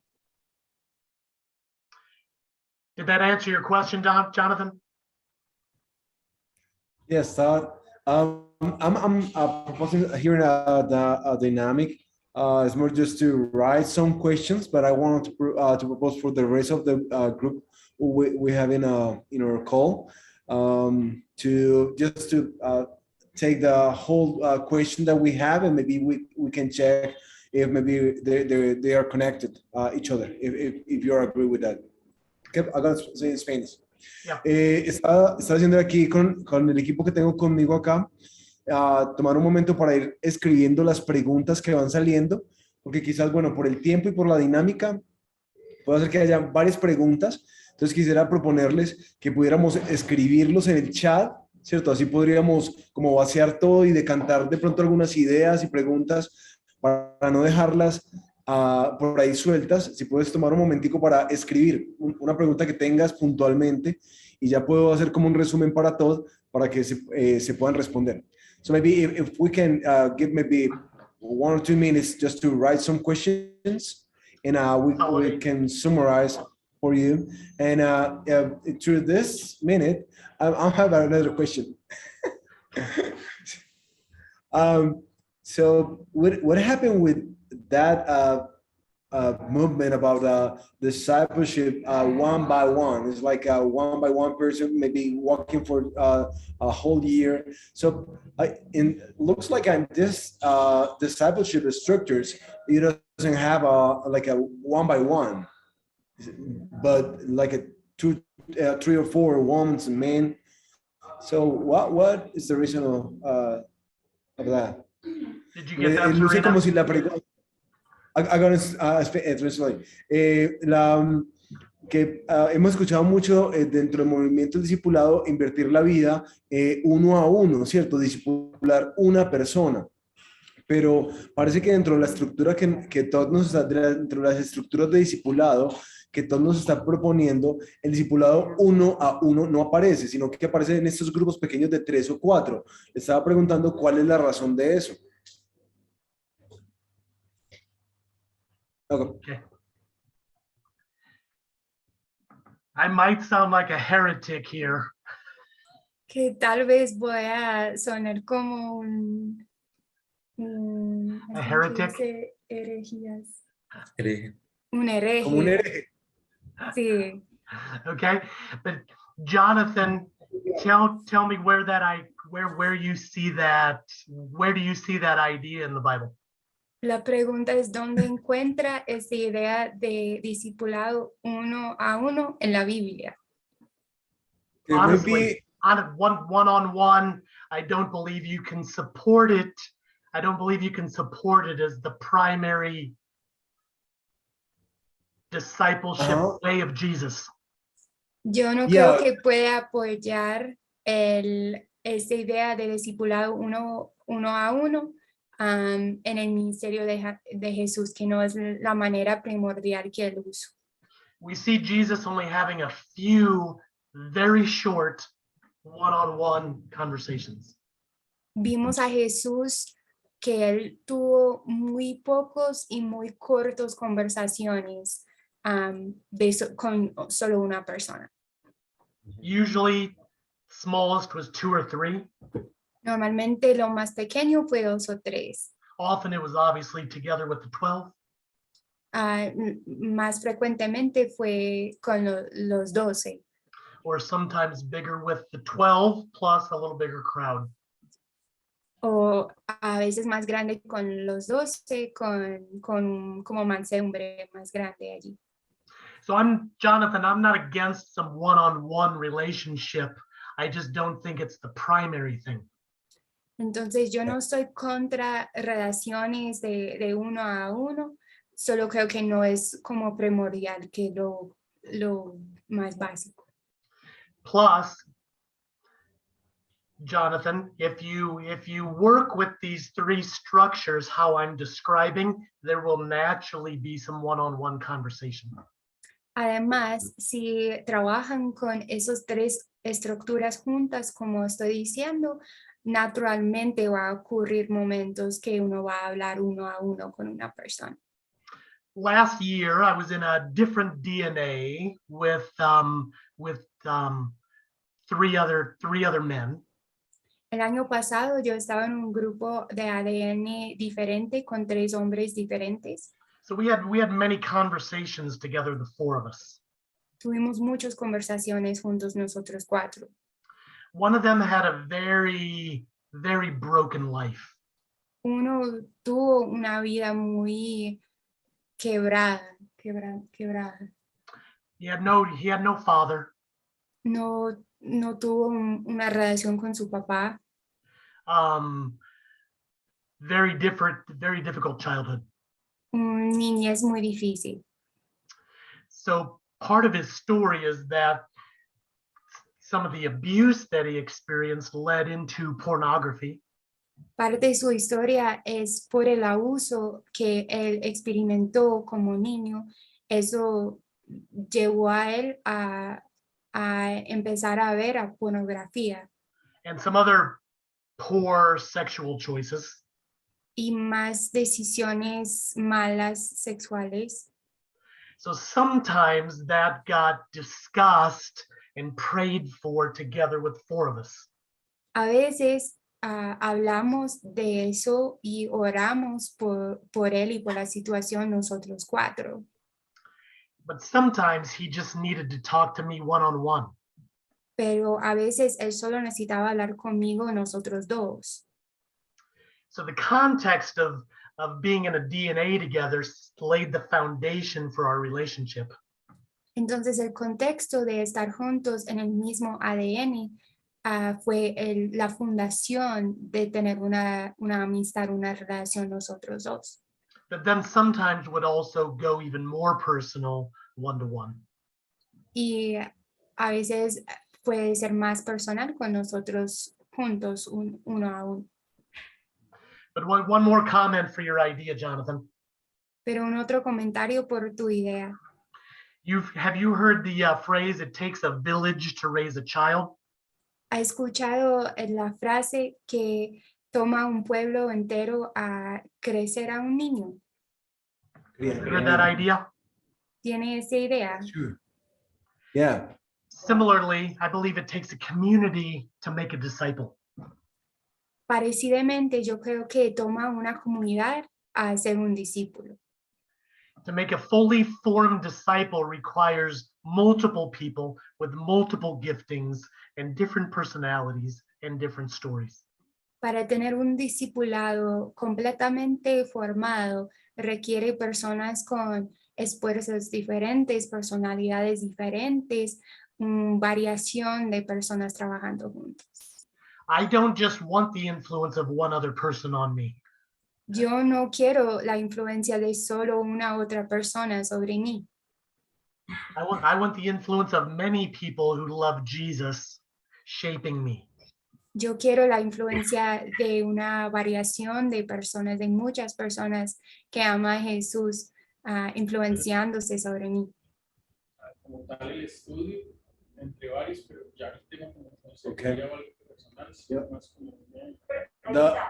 Did that answer your question, Jonathan? Yes, I'm proposing here the dynamic. It's more just to write some questions, but I want to propose for the rest of the group we have in our call to take the whole question that we have, and maybe we can check if maybe they are connected each other, if you agree with that. Okay, I'm gonna say in Spanish. Yeah. Está haciendo aquí con el equipo que tengo conmigo acá, tomar un momento para ir escribiendo las preguntas que van saliendo, porque quizás, bueno, por el tiempo y por la dinámica, puede hacer que haya varias preguntas. Entonces quisiera proponerles que pudiéramos escribirlos en el chat, ¿cierto? Así podríamos como vaciar todo y decantar de pronto algunas ideas y preguntas para no dejarlas por ahí sueltas. Si puedes tomar un momentico para escribir una pregunta que tengas puntualmente y ya puedo hacer como un resumen para todos para que se puedan responder. So maybe if we can give maybe 1 or 2 minutes just to write some questions, and we can summarize for you. And through this minute, I'll have another question. So what happened with that movement about discipleship one by one? It's like a one by one person, maybe walking for a whole year. So it looks like in this discipleship structures, it doesn't have like a one by one, but like a 2, 3 or 4 women and men. So what is the reason of that? Did you get that, Luce como si Serena? la pregunta. Translate. Hemos escuchado mucho dentro del movimiento del discipulado invertir la vida uno a uno, ¿cierto? Discipular una persona. Pero parece que dentro de la estructura que todos nos está, dentro de las estructuras de discipulado que todos nos está proponiendo, el discipulado uno a uno no aparece, sino que aparece en estos grupos pequeños de 3 o 4. Le estaba preguntando cuál es la razón de eso. Okay. I might sound like a heretic here. Que tal vez voy a sonar como A heretic? herejías. Hereje. Un hereje. Como un hereje. Sí. Okay, but Jonathan, tell me where you see that, where do you see that idea in the Bible? La pregunta es ¿dónde encuentra esta idea de discipulado uno a uno en la Biblia? Honestly, on one-on-one, I don't believe you can support it. I don't believe you can support it as the primary discipleship way of Jesus. Yo no creo que pueda apoyar esta idea de discipulado uno a uno en el ministerio de Jesús, que no es la manera primordial que él usa. We see Jesus only having a few very short one-on-one conversations. Vimos a Jesús que él tuvo muy pocos y muy cortos conversaciones con solo una persona. Usually, smallest was 2 or 3. Normalmente lo más pequeño fue 2 o 3. Often it was obviously together with the 12. Más frecuentemente fue con los 12. Or sometimes bigger with the 12 plus a little bigger crowd. O a veces más grande con los 12, con como mansedumbre más grande allí. So Jonathan, I'm not against some one-on-one relationship. I just don't think it's the primary thing. Entonces yo no estoy contra relaciones de uno a uno, solo creo que no es como primordial que lo más básico. Plus, Jonathan, if you work with these three structures, how I'm describing, there will naturally be some one-on-one conversation. Además, si trabajan con esas tres estructuras juntas, como estoy diciendo, naturalmente va a ocurrir momentos que uno va a hablar uno a uno con una persona. Last year, I was in a different DNA with three other men. El año pasado yo estaba en un grupo de ADN diferente con 3 hombres diferentes. So we had many conversations together, the 4 of us. Tuvimos muchas conversaciones juntos nosotros 4. One of them had a very, very broken life. Uno tuvo una vida muy quebrada. He had no father. No tuvo una relación con su papá. Very difficult childhood. Niñez muy difícil. So part of his story is that some of the abuse that he experienced led into pornography. Parte de su historia es por el abuso que él experimentó como niño. Eso llevó a él a empezar a ver a pornografía. And some other poor sexual choices. Y más decisiones malas sexuales. So sometimes that got discussed and prayed for together with 4 of us. A veces hablamos de eso y oramos por él y por la situación nosotros 4. But sometimes he just needed to talk to me one-on-one. Pero a veces él solo necesitaba hablar conmigo nosotros 2. So the context of being in a DNA together laid the foundation for our relationship. Entonces el contexto de estar juntos en el mismo ADN fue la fundación de tener una amistad, una relación nosotros 2. But then sometimes would also go even more personal one-to-one. Y a veces puede ser más personal con nosotros juntos, uno a uno. But one more comment for your idea, Jonathan. Pero un otro comentario por tu idea. Have you heard the phrase, it takes a village to raise a child? ¿Ha escuchado la frase que toma un pueblo entero a crecer a un niño? You heard that idea? ¿Tiene esa idea? Sure. Yeah. Similarly, I believe it takes a community to make a disciple. Parecidamente, yo creo que toma una comunidad a ser un discípulo. To make a fully formed disciple requires multiple people with multiple giftings and different personalities and different stories. Para tener un discipulado completamente formado, requiere personas con esfuerzos diferentes, personalidades diferentes, variación de personas trabajando juntos. I don't just want the influence of one other person on me. Yo no quiero la influencia de solo una otra persona sobre mí. I want the influence of many people who love Jesus shaping me. Yo quiero la influencia de una variación de personas, de muchas personas que aman a Jesús, influenciándose sobre mí. Como tal el estudio entre varios, pero ya no tengo como Okay. algo personal, Yep. más como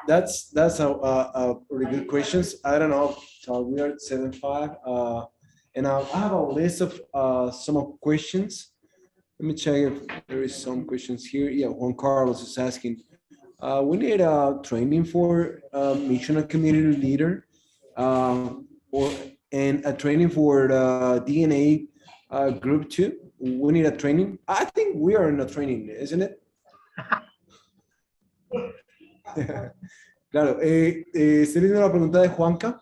That's a really good questions. I don't know. So we are at 7:05, and I have a list of some of questions. Let me check if there is some questions here. Yeah, Juan Carlos is asking. We need a training for a missional community leader, and a training for the DNA group too. We need a training. I think we are in a training, isn't it? Claro, estoy viendo la pregunta de Juanca,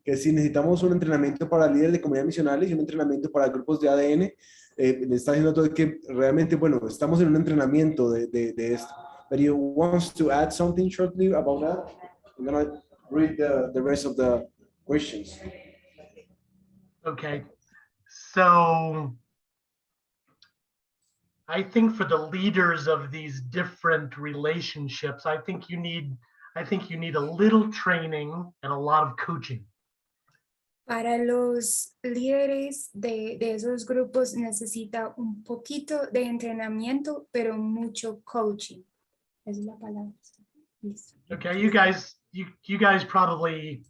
que si necesitamos un entrenamiento para líderes de comunidades misionales y un entrenamiento para grupos de ADN, le está diciendo todo que realmente, bueno, estamos en un entrenamiento de esto. that he wants to add something shortly about that. I'm gonna read the rest of the questions. Okay, so I think for the leaders of these different relationships, I think you need a little training and a lot of coaching. Para los líderes de esos grupos necesita un poquito de entrenamiento, pero mucho coaching. Esa es la palabra. Listo. Okay, you guys probably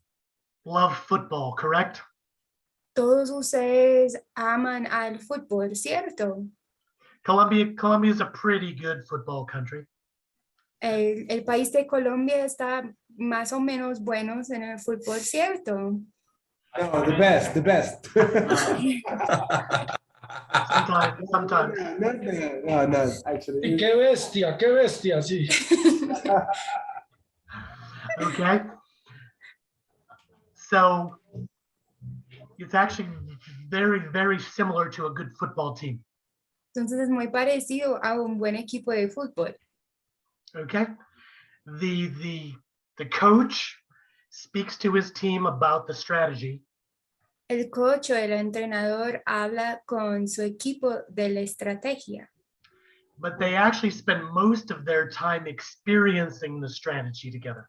love football, correct? Todos ustedes aman al fútbol, ¿cierto? Colombia is a pretty good football country. El país de Colombia está más o menos buenos en el fútbol, ¿cierto? No, the best. Sometimes. No, actually. Y qué bestia, sí. Okay. So it's actually very, very similar to a good football team. Entonces es muy parecido a un buen equipo de fútbol. Okay. The coach speaks to his team about the strategy. El coach o el entrenador habla con su equipo de la estrategia, But they actually spend most of their time experiencing the strategy together.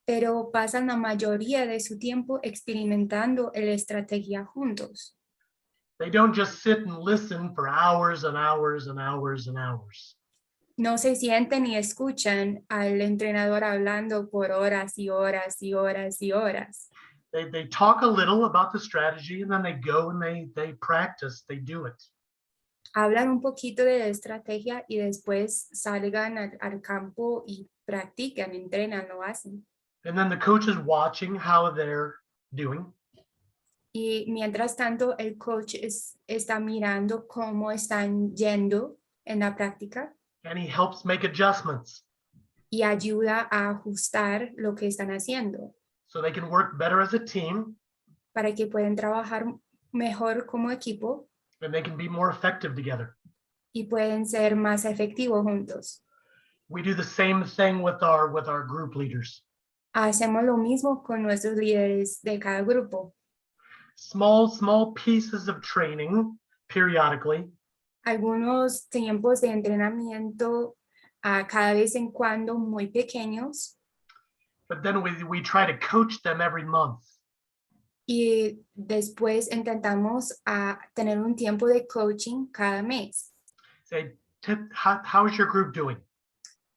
pero pasan la mayoría de su tiempo experimentando la estrategia juntos. They don't just sit and listen for hours and hours and hours and hours. No se sienten y escuchan al entrenador hablando por horas y horas y horas y horas. They talk a little about the strategy and then they go and they practice, they do it. Hablan un poquito de la estrategia y después salgan al campo y practican, entrenan, lo hacen. And then the coach is watching how they're doing. Y mientras tanto, el coach está mirando cómo están yendo en la práctica And he helps make adjustments y ayuda a ajustar lo que están haciendo so they can work better as a team para que puedan trabajar mejor como equipo and they can be more effective together. y pueden ser más efectivos juntos. We do the same thing with our group leaders. Hacemos lo mismo con nuestros líderes de cada grupo. Small pieces of training periodically, Algunos tiempos de entrenamiento cada vez en cuando muy pequeños but then we try to coach them every month. y después intentamos tener un tiempo de coaching cada mes. Say, how's your group doing?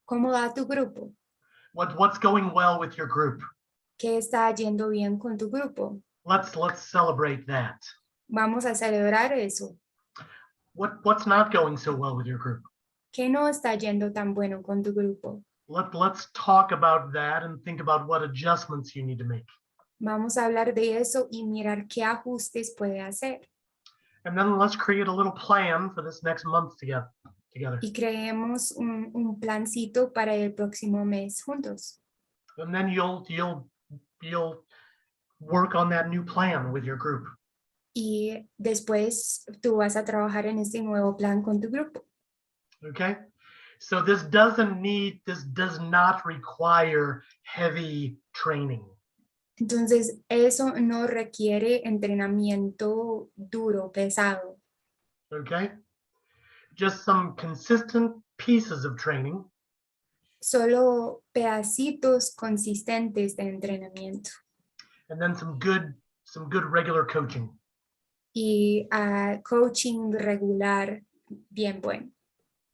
¿Cómo va tu grupo? What's going well with your group? ¿Qué está yendo bien con tu grupo? Let's celebrate that. Vamos a celebrar eso. What's not going so well with your group? ¿Qué no está yendo tan bueno con tu grupo? Let's talk about that and think about what adjustments you need to make. Vamos a hablar de eso y mirar qué ajustes puede hacer. And then let's create a little plan for this next month together. Y creemos un plancito para el próximo mes juntos. And then you'll work on that new plan with your group. Y después tú vas a trabajar en este nuevo plan con tu grupo. Okay? So this does not require heavy training. Entonces, eso no requiere entrenamiento duro, pesado. Okay? Just some consistent pieces of training. Solo pedacitos consistentes de entrenamiento. And then some good regular coaching. Y coaching regular bien bueno.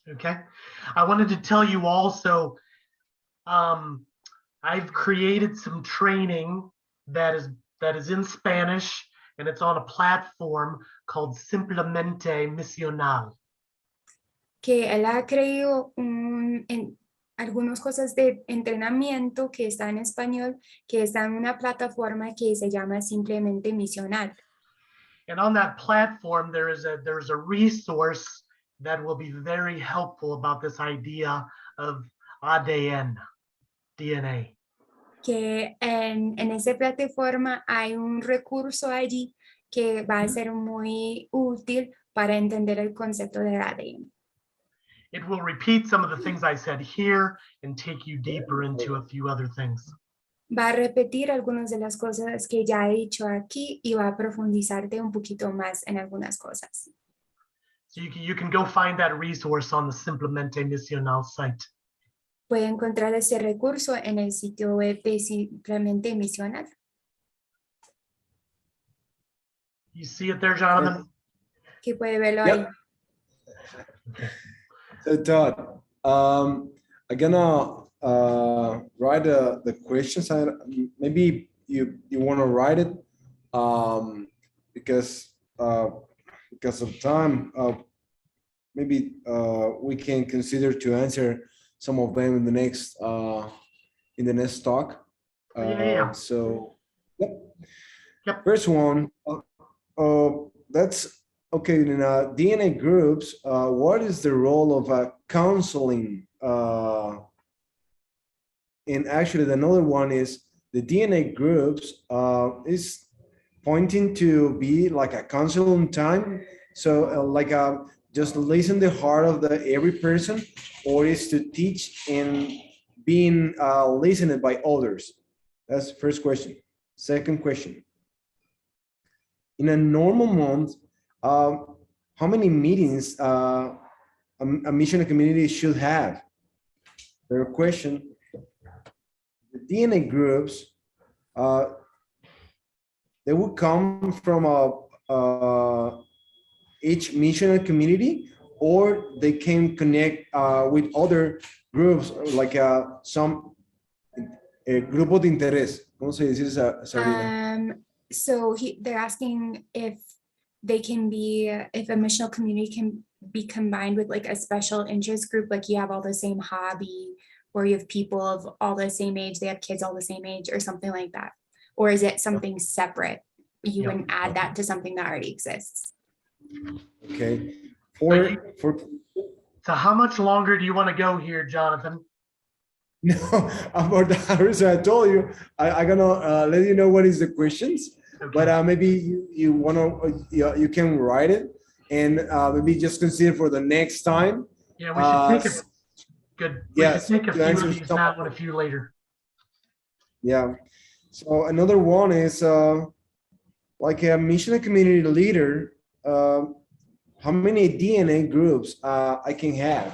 Okay? I wanted to tell you also, I've created some training that is in Spanish and it's on a platform called Simplemente Missional. Que él ha creado algunas cosas de entrenamiento que está en español, que está en una plataforma que se llama Simplemente Missional. And on that platform, there's a resource that will be very helpful about this idea of ADN, DNA. Que en esa plataforma hay un recurso allí que va a ser muy útil para entender el concepto de ADN. It will repeat some of the things I said here and take you deeper into a few other things. Va a repetir algunas de las cosas que ya he dicho aquí y va a profundizarte un poquito más en algunas cosas. So you can go find that resource on the Simplemente Missional site. Puede encontrar ese recurso en el sitio web de Simplemente Missional. You see it there, Jonathan? Que puede verlo ahí. Yep. So Todd, I'm gonna write the questions. Maybe you want to write it because of time. Maybe we can consider to answer some of them in the next talk. Yeah. So Yep. First one, that's okay. In DNA groups, what is the role of counseling? And actually, another one is the DNA groups is pointing to be like a counseling time. So just listen the heart of every person, or is to teach and being listened by others? That's the first question. Second question. In a normal month, how many meetings a missional community should have? Third question. The DNA groups, they will come from each missional community, or they can connect with other groups, like some grupo de interés. ¿Cómo se dice, Sabrina? So they're asking if they can be, if a missional community can be combined with like a special interest group, like you have all the same hobby, or you have people of all the same age, they have kids all the same age, or something like that. Or is it something separate? You wouldn't add that to something that already exists. Okay. So how much longer do you want to go here, Jonathan? No, about the hours I told you, I'm gonna let you know what is the questions, Okay. but maybe you wanna you can write it and maybe just consider for the next time. Yeah, we should take a good. Yes, We should take a to few answer of these some now of and a few later. Yeah. So another one is like a missional community leader. How many DNA groups I can have?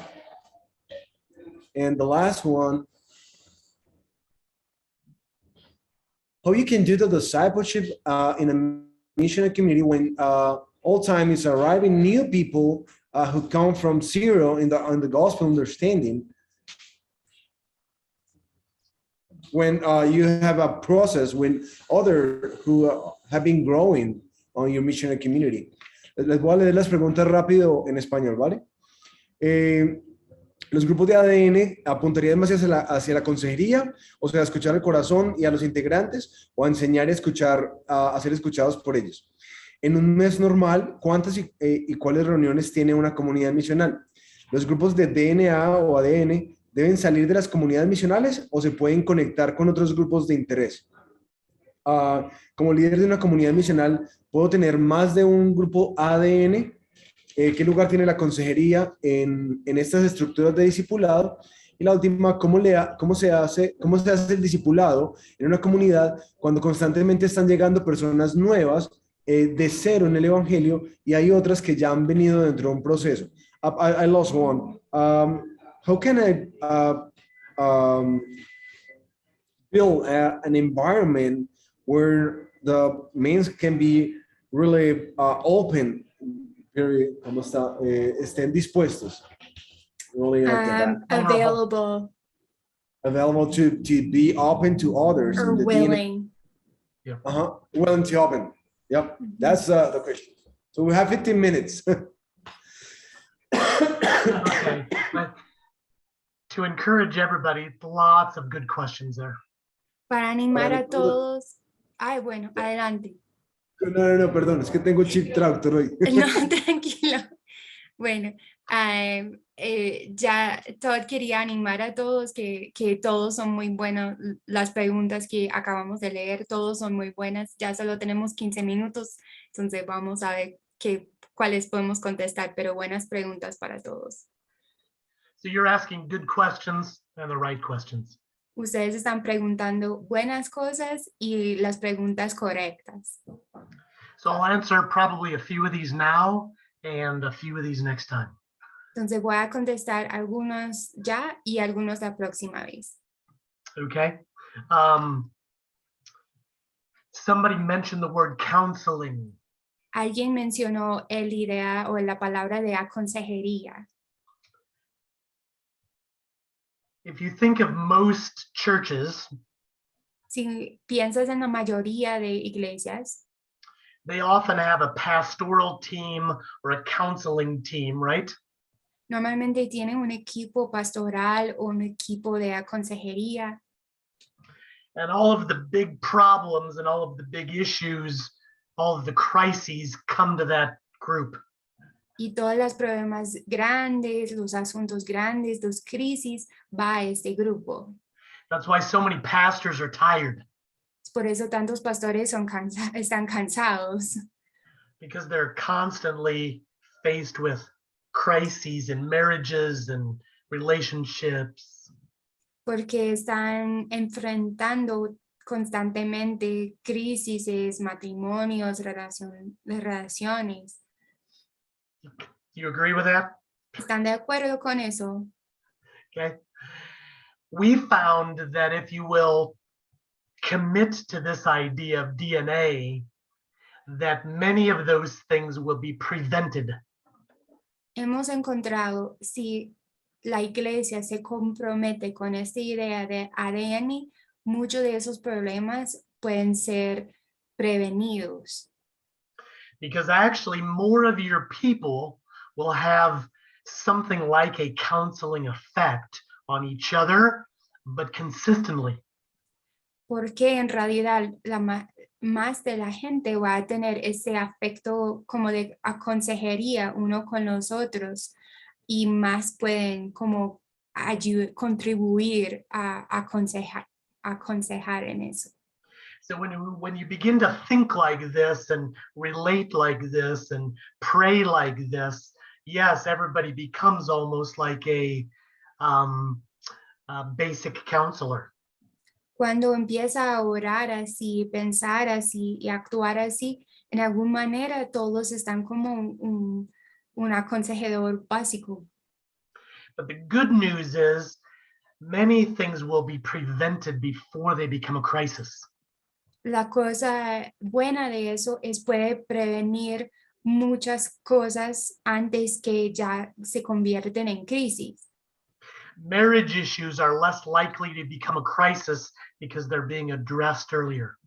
And the last one, how you can do the discipleship in a missional community when all time is arriving new people who come from zero in the gospel understanding. When you have a process when other who have been growing on your missional community. Les voy a leer las preguntas rápido en español, ¿vale? Los grupos de ADN apuntarían más hacia la consejería, o sea, a escuchar el corazón y a los integrantes, o a enseñar y escuchar, a ser escuchados por ellos. En un mes normal, ¿cuántas y cuáles reuniones tiene una comunidad misional? Los grupos de DNA o ADN deben salir de las comunidades misionales o se pueden conectar con otros grupos de interés. Como líder de una comunidad misional, ¿puedo tener más de un grupo ADN? ¿Qué lugar tiene la consejería en estas estructuras de discipulado? Y la última, ¿cómo se hace el discipulado en una comunidad cuando constantemente están llegando personas nuevas de cero en el evangelio y hay otras que ya han venido dentro de un proceso? I lost one. How can I build an environment where the means can be really open, como estén dispuestos, really Available to be open to others, or willing. Willing to open. Yep, that's the question. So we have 15 minutes. Okay, but to encourage everybody, lots of good questions there. Para animar a todos. Ay, bueno, adelante. No, perdón, es que tengo chip traductor hoy. No, tranquilo. Bueno, ya Todd quería animar a todos que todos son muy buenos. Las preguntas que acabamos de leer, todos son muy buenas. Ya solo tenemos 15 minutos, entonces vamos a ver cuáles podemos contestar, pero buenas preguntas para todos. So you're asking good questions and the right questions. Ustedes están preguntando buenas cosas y las preguntas correctas. So I'll answer probably a few of these now and a few of these next time. Entonces voy a contestar algunos ya y algunos la próxima vez. Okay. Somebody mentioned the word counseling. Alguien mencionó el idea o la palabra de consejería. If you think of most churches, Si piensas en la mayoría de iglesias, they often have a pastoral team or a counseling team, right? normalmente tienen un equipo pastoral o un equipo de consejería. And all of the big problems and all of the big issues, all of the crises come to that group. Y todos los problemas grandes, los asuntos grandes, las crisis, va a este grupo. That's why so many pastors are tired, Por eso tantos pastores están cansados, because they're constantly faced with crises in marriages and relationships. porque están enfrentando constantemente crisis, matrimonios, relaciones. Do you agree with that? ¿Están de acuerdo con eso? Okay. We found that if you will commit to this idea of DNA, that many of those things will be prevented. Hemos encontrado, si la iglesia se compromete con esta idea de ADN, muchos de esos problemas pueden ser prevenidos. Because actually more of your people will have something like a counseling effect on each other, but consistently. Porque en realidad más de la gente va a tener ese afecto como de consejería uno con los otros y más pueden como contribuir a aconsejar en eso. So when you begin to think like this and relate like this and pray like this, yes, everybody becomes almost like a basic counselor. Cuando empieza a orar así, pensar así y actuar así, en alguna manera todos están como un aconsejador básico. But the good news is many things will be prevented before they become a crisis. La cosa buena de eso es puede prevenir muchas cosas antes que ya se convierten en crisis. Marriage issues are less likely to become a crisis because they're being addressed earlier.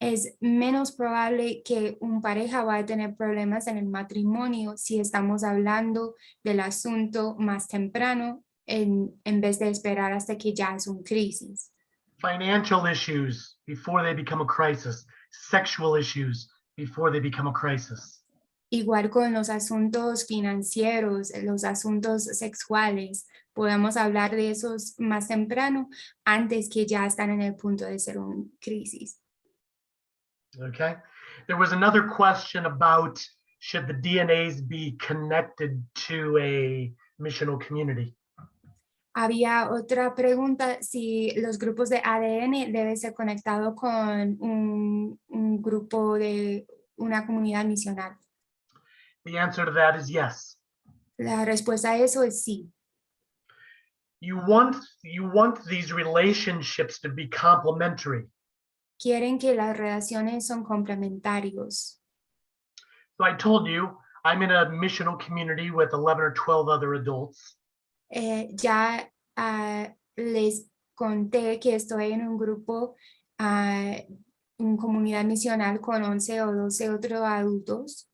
Es menos probable que un pareja va a tener problemas en el matrimonio si estamos hablando del asunto más temprano en vez de esperar hasta que ya es una crisis. Financial issues before they become a crisis, sexual issues before they become a crisis. Igual con los asuntos financieros, los asuntos sexuales, podemos hablar de esos más temprano antes que ya están en el punto de ser una crisis. Okay. There was another question about should the DNAs be connected to a missional community? Había otra pregunta si los grupos de ADN deben ser conectados con un grupo de una comunidad misional. The answer to that is yes. La respuesta a eso es sí. You want these relationships to be complementary. Quieren que las relaciones son complementarios. So I told you I'm in a missional community with 11 or 12 other adults. Ya les conté que estoy en un grupo, en comunidad misional con 11 o 12 otros adultos.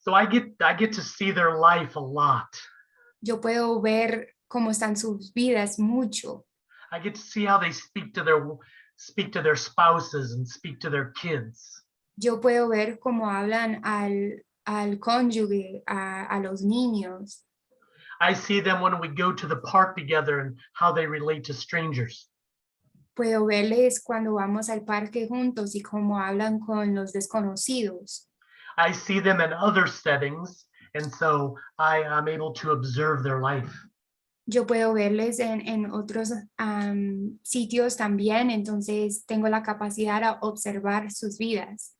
So I get to see their life a lot. Yo puedo ver cómo están sus vidas mucho. I get to see how they speak to their spouses and speak to their kids. Yo puedo ver cómo hablan al cónyuge, a los niños. I see them when we go to the park together and how they relate to strangers. Puedo verles cuando vamos al parque juntos y cómo hablan con los desconocidos. I see them in other settings, and so I am able to observe their life. Yo puedo verles en otros sitios también, entonces tengo la capacidad de observar sus vidas.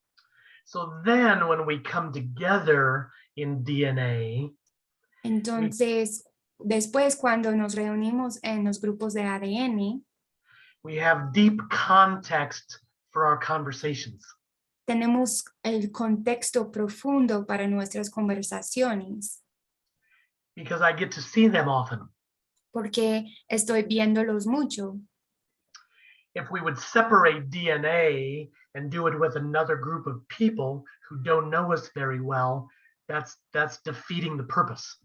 So then when we come together in DNA, Entonces, después cuando nos reunimos en los grupos de ADN, we have deep context for our conversations. tenemos el contexto profundo para nuestras conversaciones, Because I get to see them often. porque estoy viéndolos mucho. If we would separate DNA and do it with another group of people who don't know us very well, that's defeating the purpose.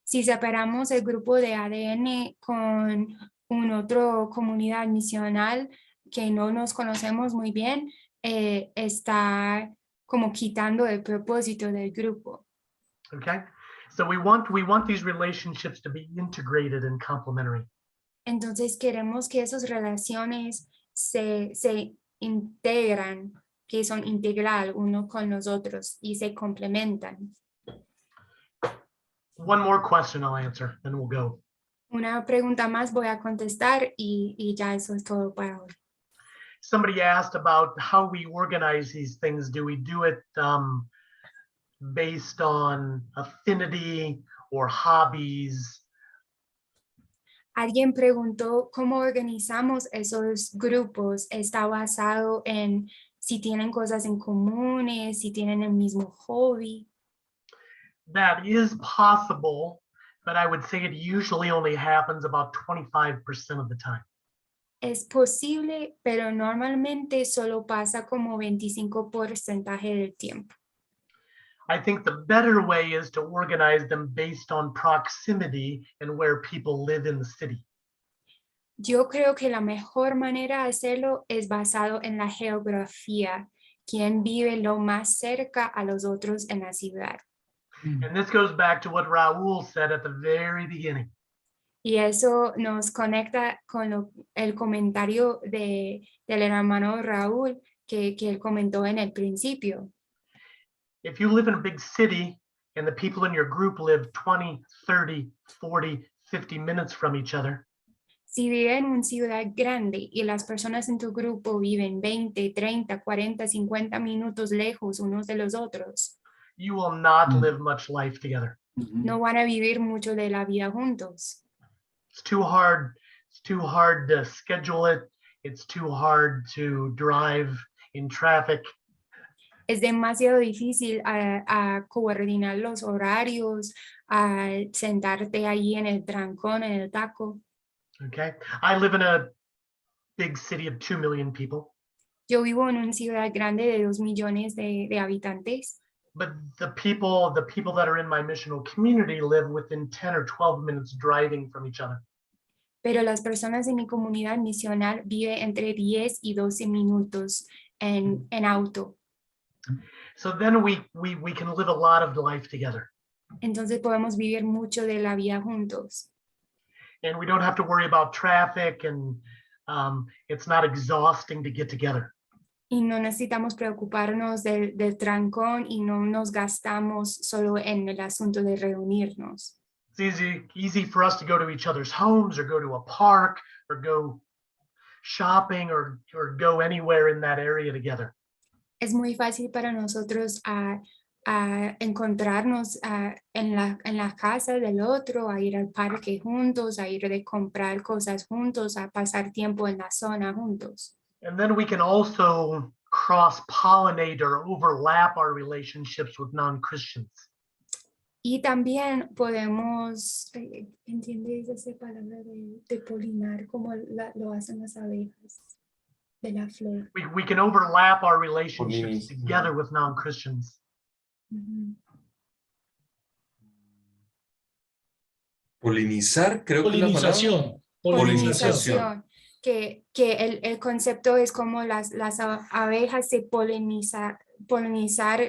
Si separamos el grupo de ADN con una otra comunidad misional que no nos conocemos muy bien, está como quitando el propósito del grupo. Okay? So we want these relationships to be integrated and complementary. Entonces queremos que esas relaciones se integran, que son integral uno con los otros y se complementan. One more question I'll answer, then we'll go. Una pregunta más voy a contestar y ya eso es todo para hoy. Somebody asked about how we organize these things. Do we do it based on affinity or hobbies? Alguien preguntó cómo organizamos esos grupos. ¿Está basado en si tienen cosas en comunes, si tienen el mismo hobby? That is possible, but I would say it usually only happens about 25% of the time. Es posible, pero normalmente solo pasa como 25% del tiempo. I think the better way is to organize them based on proximity and where people live in the city. Yo creo que la mejor manera de hacerlo es basado en la geografía, quién vive lo más cerca a los otros en la ciudad. And this goes back to what Raul said at the very beginning. Y eso nos conecta con el comentario del hermano Raúl que él comentó en el principio. If you live in a big city and the people in your group live 20, 30, 40, 50 minutes from each other, Si vive en una ciudad grande y las personas en tu grupo viven 20, 30, 40, 50 minutos lejos unos de los otros, you will not live much life together. no van a vivir mucho de la vida juntos. It's too hard. It's too hard to schedule it. It's too hard to drive in traffic. Es demasiado difícil a coordinar los horarios, a sentarte ahí en el trancón, en el taco. Okay. I live in a big city of 2 million people, Yo vivo en una ciudad grande de 2 millones de habitantes, but the people that are in my missional community live within 10 or 12 minutes driving from each other. pero las personas en mi comunidad misional viven entre 10 y 12 minutos en auto. So then we can live a lot of life together. Entonces podemos vivir mucho de la vida juntos. And we don't have to worry about traffic, and it's not exhausting to get together. Y no necesitamos preocuparnos del trancón y no nos gastamos solo en el asunto de reunirnos. It's easy for us to go to each other's homes or go to a park or go shopping or go anywhere in that area together. Es muy fácil para nosotros a encontrarnos en la casa del otro, a ir al parque juntos, a ir a comprar cosas juntos, a pasar tiempo en la zona juntos. And then we can also cross-pollinate or overlap our relationships with non-Christians. Y también podemos, ¿entiendes esa palabra de polinar como lo hacen las abejas de la flor? We can overlap our relationships together with non-Christians. Ujú. Polinizar, creo que es la palabra. Polinización. Polinización. Que el concepto es como las abejas se polinizar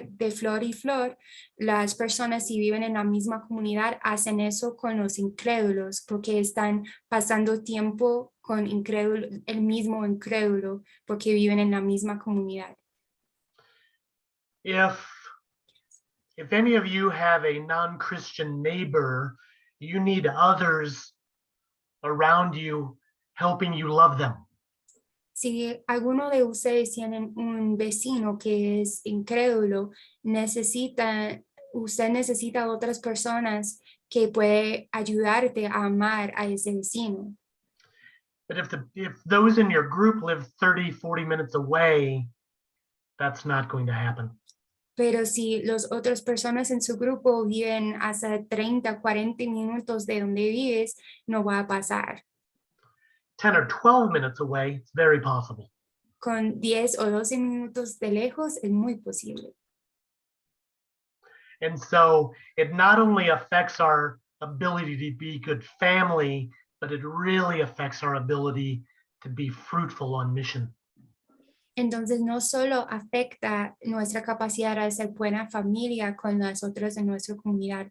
de flor y flor. Las personas si viven en la misma comunidad hacen eso con los incrédulos porque están pasando tiempo con el mismo incrédulo porque viven en la misma comunidad. If any of you have a non-Christian neighbor, you need others around you helping you love them. Si alguno de ustedes tienen un vecino que es incrédulo, usted necesita otras personas que puede ayudarte a amar a ese vecino. But if those in your group live 30, 40 minutes away, that's not going to happen. Pero si las otras personas en su grupo viven hasta 30, 40 minutos de donde vives, no va a pasar. 10 or 12 minutes away, it's very possible. Con 10 o 12 minutos de lejos es muy posible. And so it not only affects our ability to be good family, but it really affects our ability to be fruitful on mission. Entonces no solo afecta nuestra capacidad de ser buena familia con las otras de nuestra comunidad,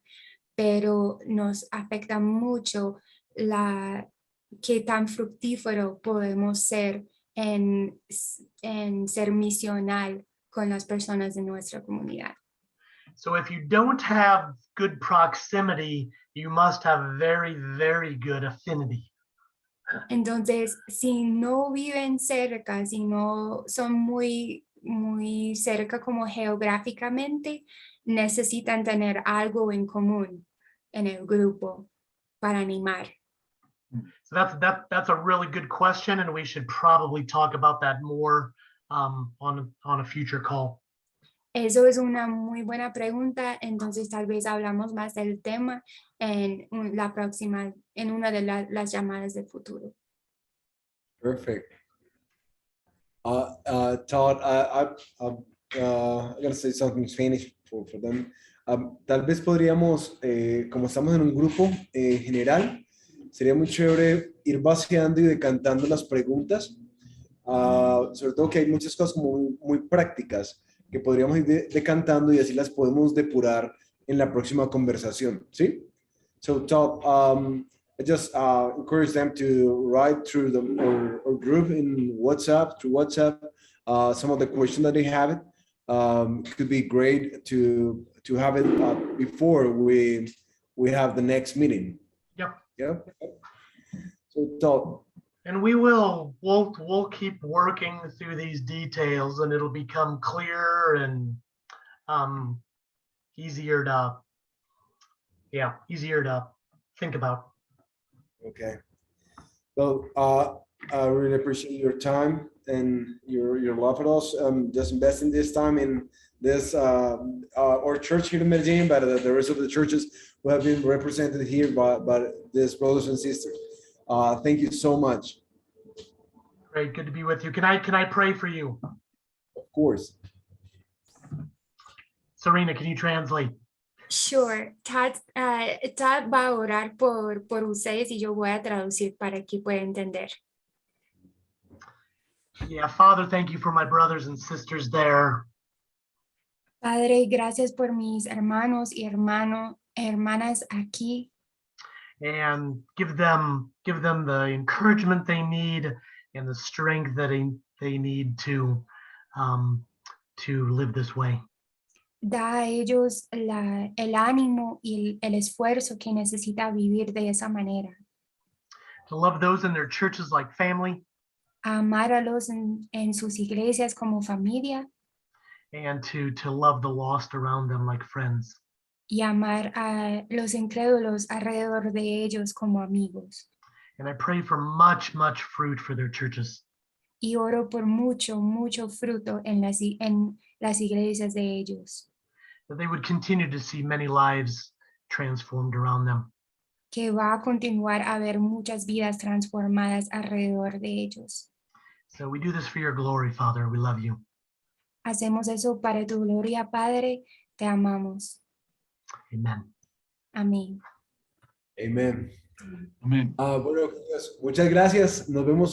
pero nos afecta mucho qué tan fructífero podemos ser en ser misional con las personas de nuestra comunidad. So if you don't have good proximity, you must have very, very good affinity. Entonces, si no viven cerca, si no son muy cerca como geográficamente, necesitan tener algo en común en el grupo para animar. So that's a really good question, and we should probably talk about that more on a future call. Eso es una muy buena pregunta, entonces tal vez hablamos más del tema en una de las llamadas del futuro. Perfect. Todd, I'm gonna say something in Spanish for them. Tal vez podríamos, como estamos en un grupo general, sería muy chévere ir vaciando y decantando las preguntas. Sobre todo que hay muchas cosas como muy prácticas que podríamos ir decantando y así las podemos depurar en la próxima conversación, ¿sí? So, Todd, I just encourage them to write through our group in WhatsApp, through WhatsApp, some of the questions that they have. It could be great to have it before we have the next meeting. Yep. Yeah. So, Todd. And we'll keep working through these details, and it'll become clearer and easier to think about. Okay. So I really appreciate your time and your love for us. Just investing this time in this our church here in Medellin, but the rest of the churches who have been represented here by these brothers and sisters. Thank you so much. Great, good to be with you. Can I pray for you? Of course. Serena, can you translate? Sure. Tad va a orar por ustedes y yo voy a traducir para que pueda entender. Yeah, Father, thank you for my brothers and sisters there. Padre, gracias por mis hermanos y hermanas aquí. And give them the encouragement they need and the strength that they need to live this way. Da a ellos el ánimo y el esfuerzo que necesita vivir de esa manera. To love those in their churches like family. Amar a los en sus iglesias como familia. And to love the lost around them like friends. Y amar a los incrédulos alrededor de ellos como amigos. And I pray for much, much fruit for their churches. Y oro por mucho fruto en las iglesias de ellos. That they would continue to see many lives transformed around them. Que va a continuar a haber muchas vidas transformadas alrededor de ellos. So we do this for your glory, Father. We love you. Hacemos eso para tu gloria, Padre. Te amamos. Amen. Amén. Amen. Amén. Bueno, muchas gracias. Nos vemos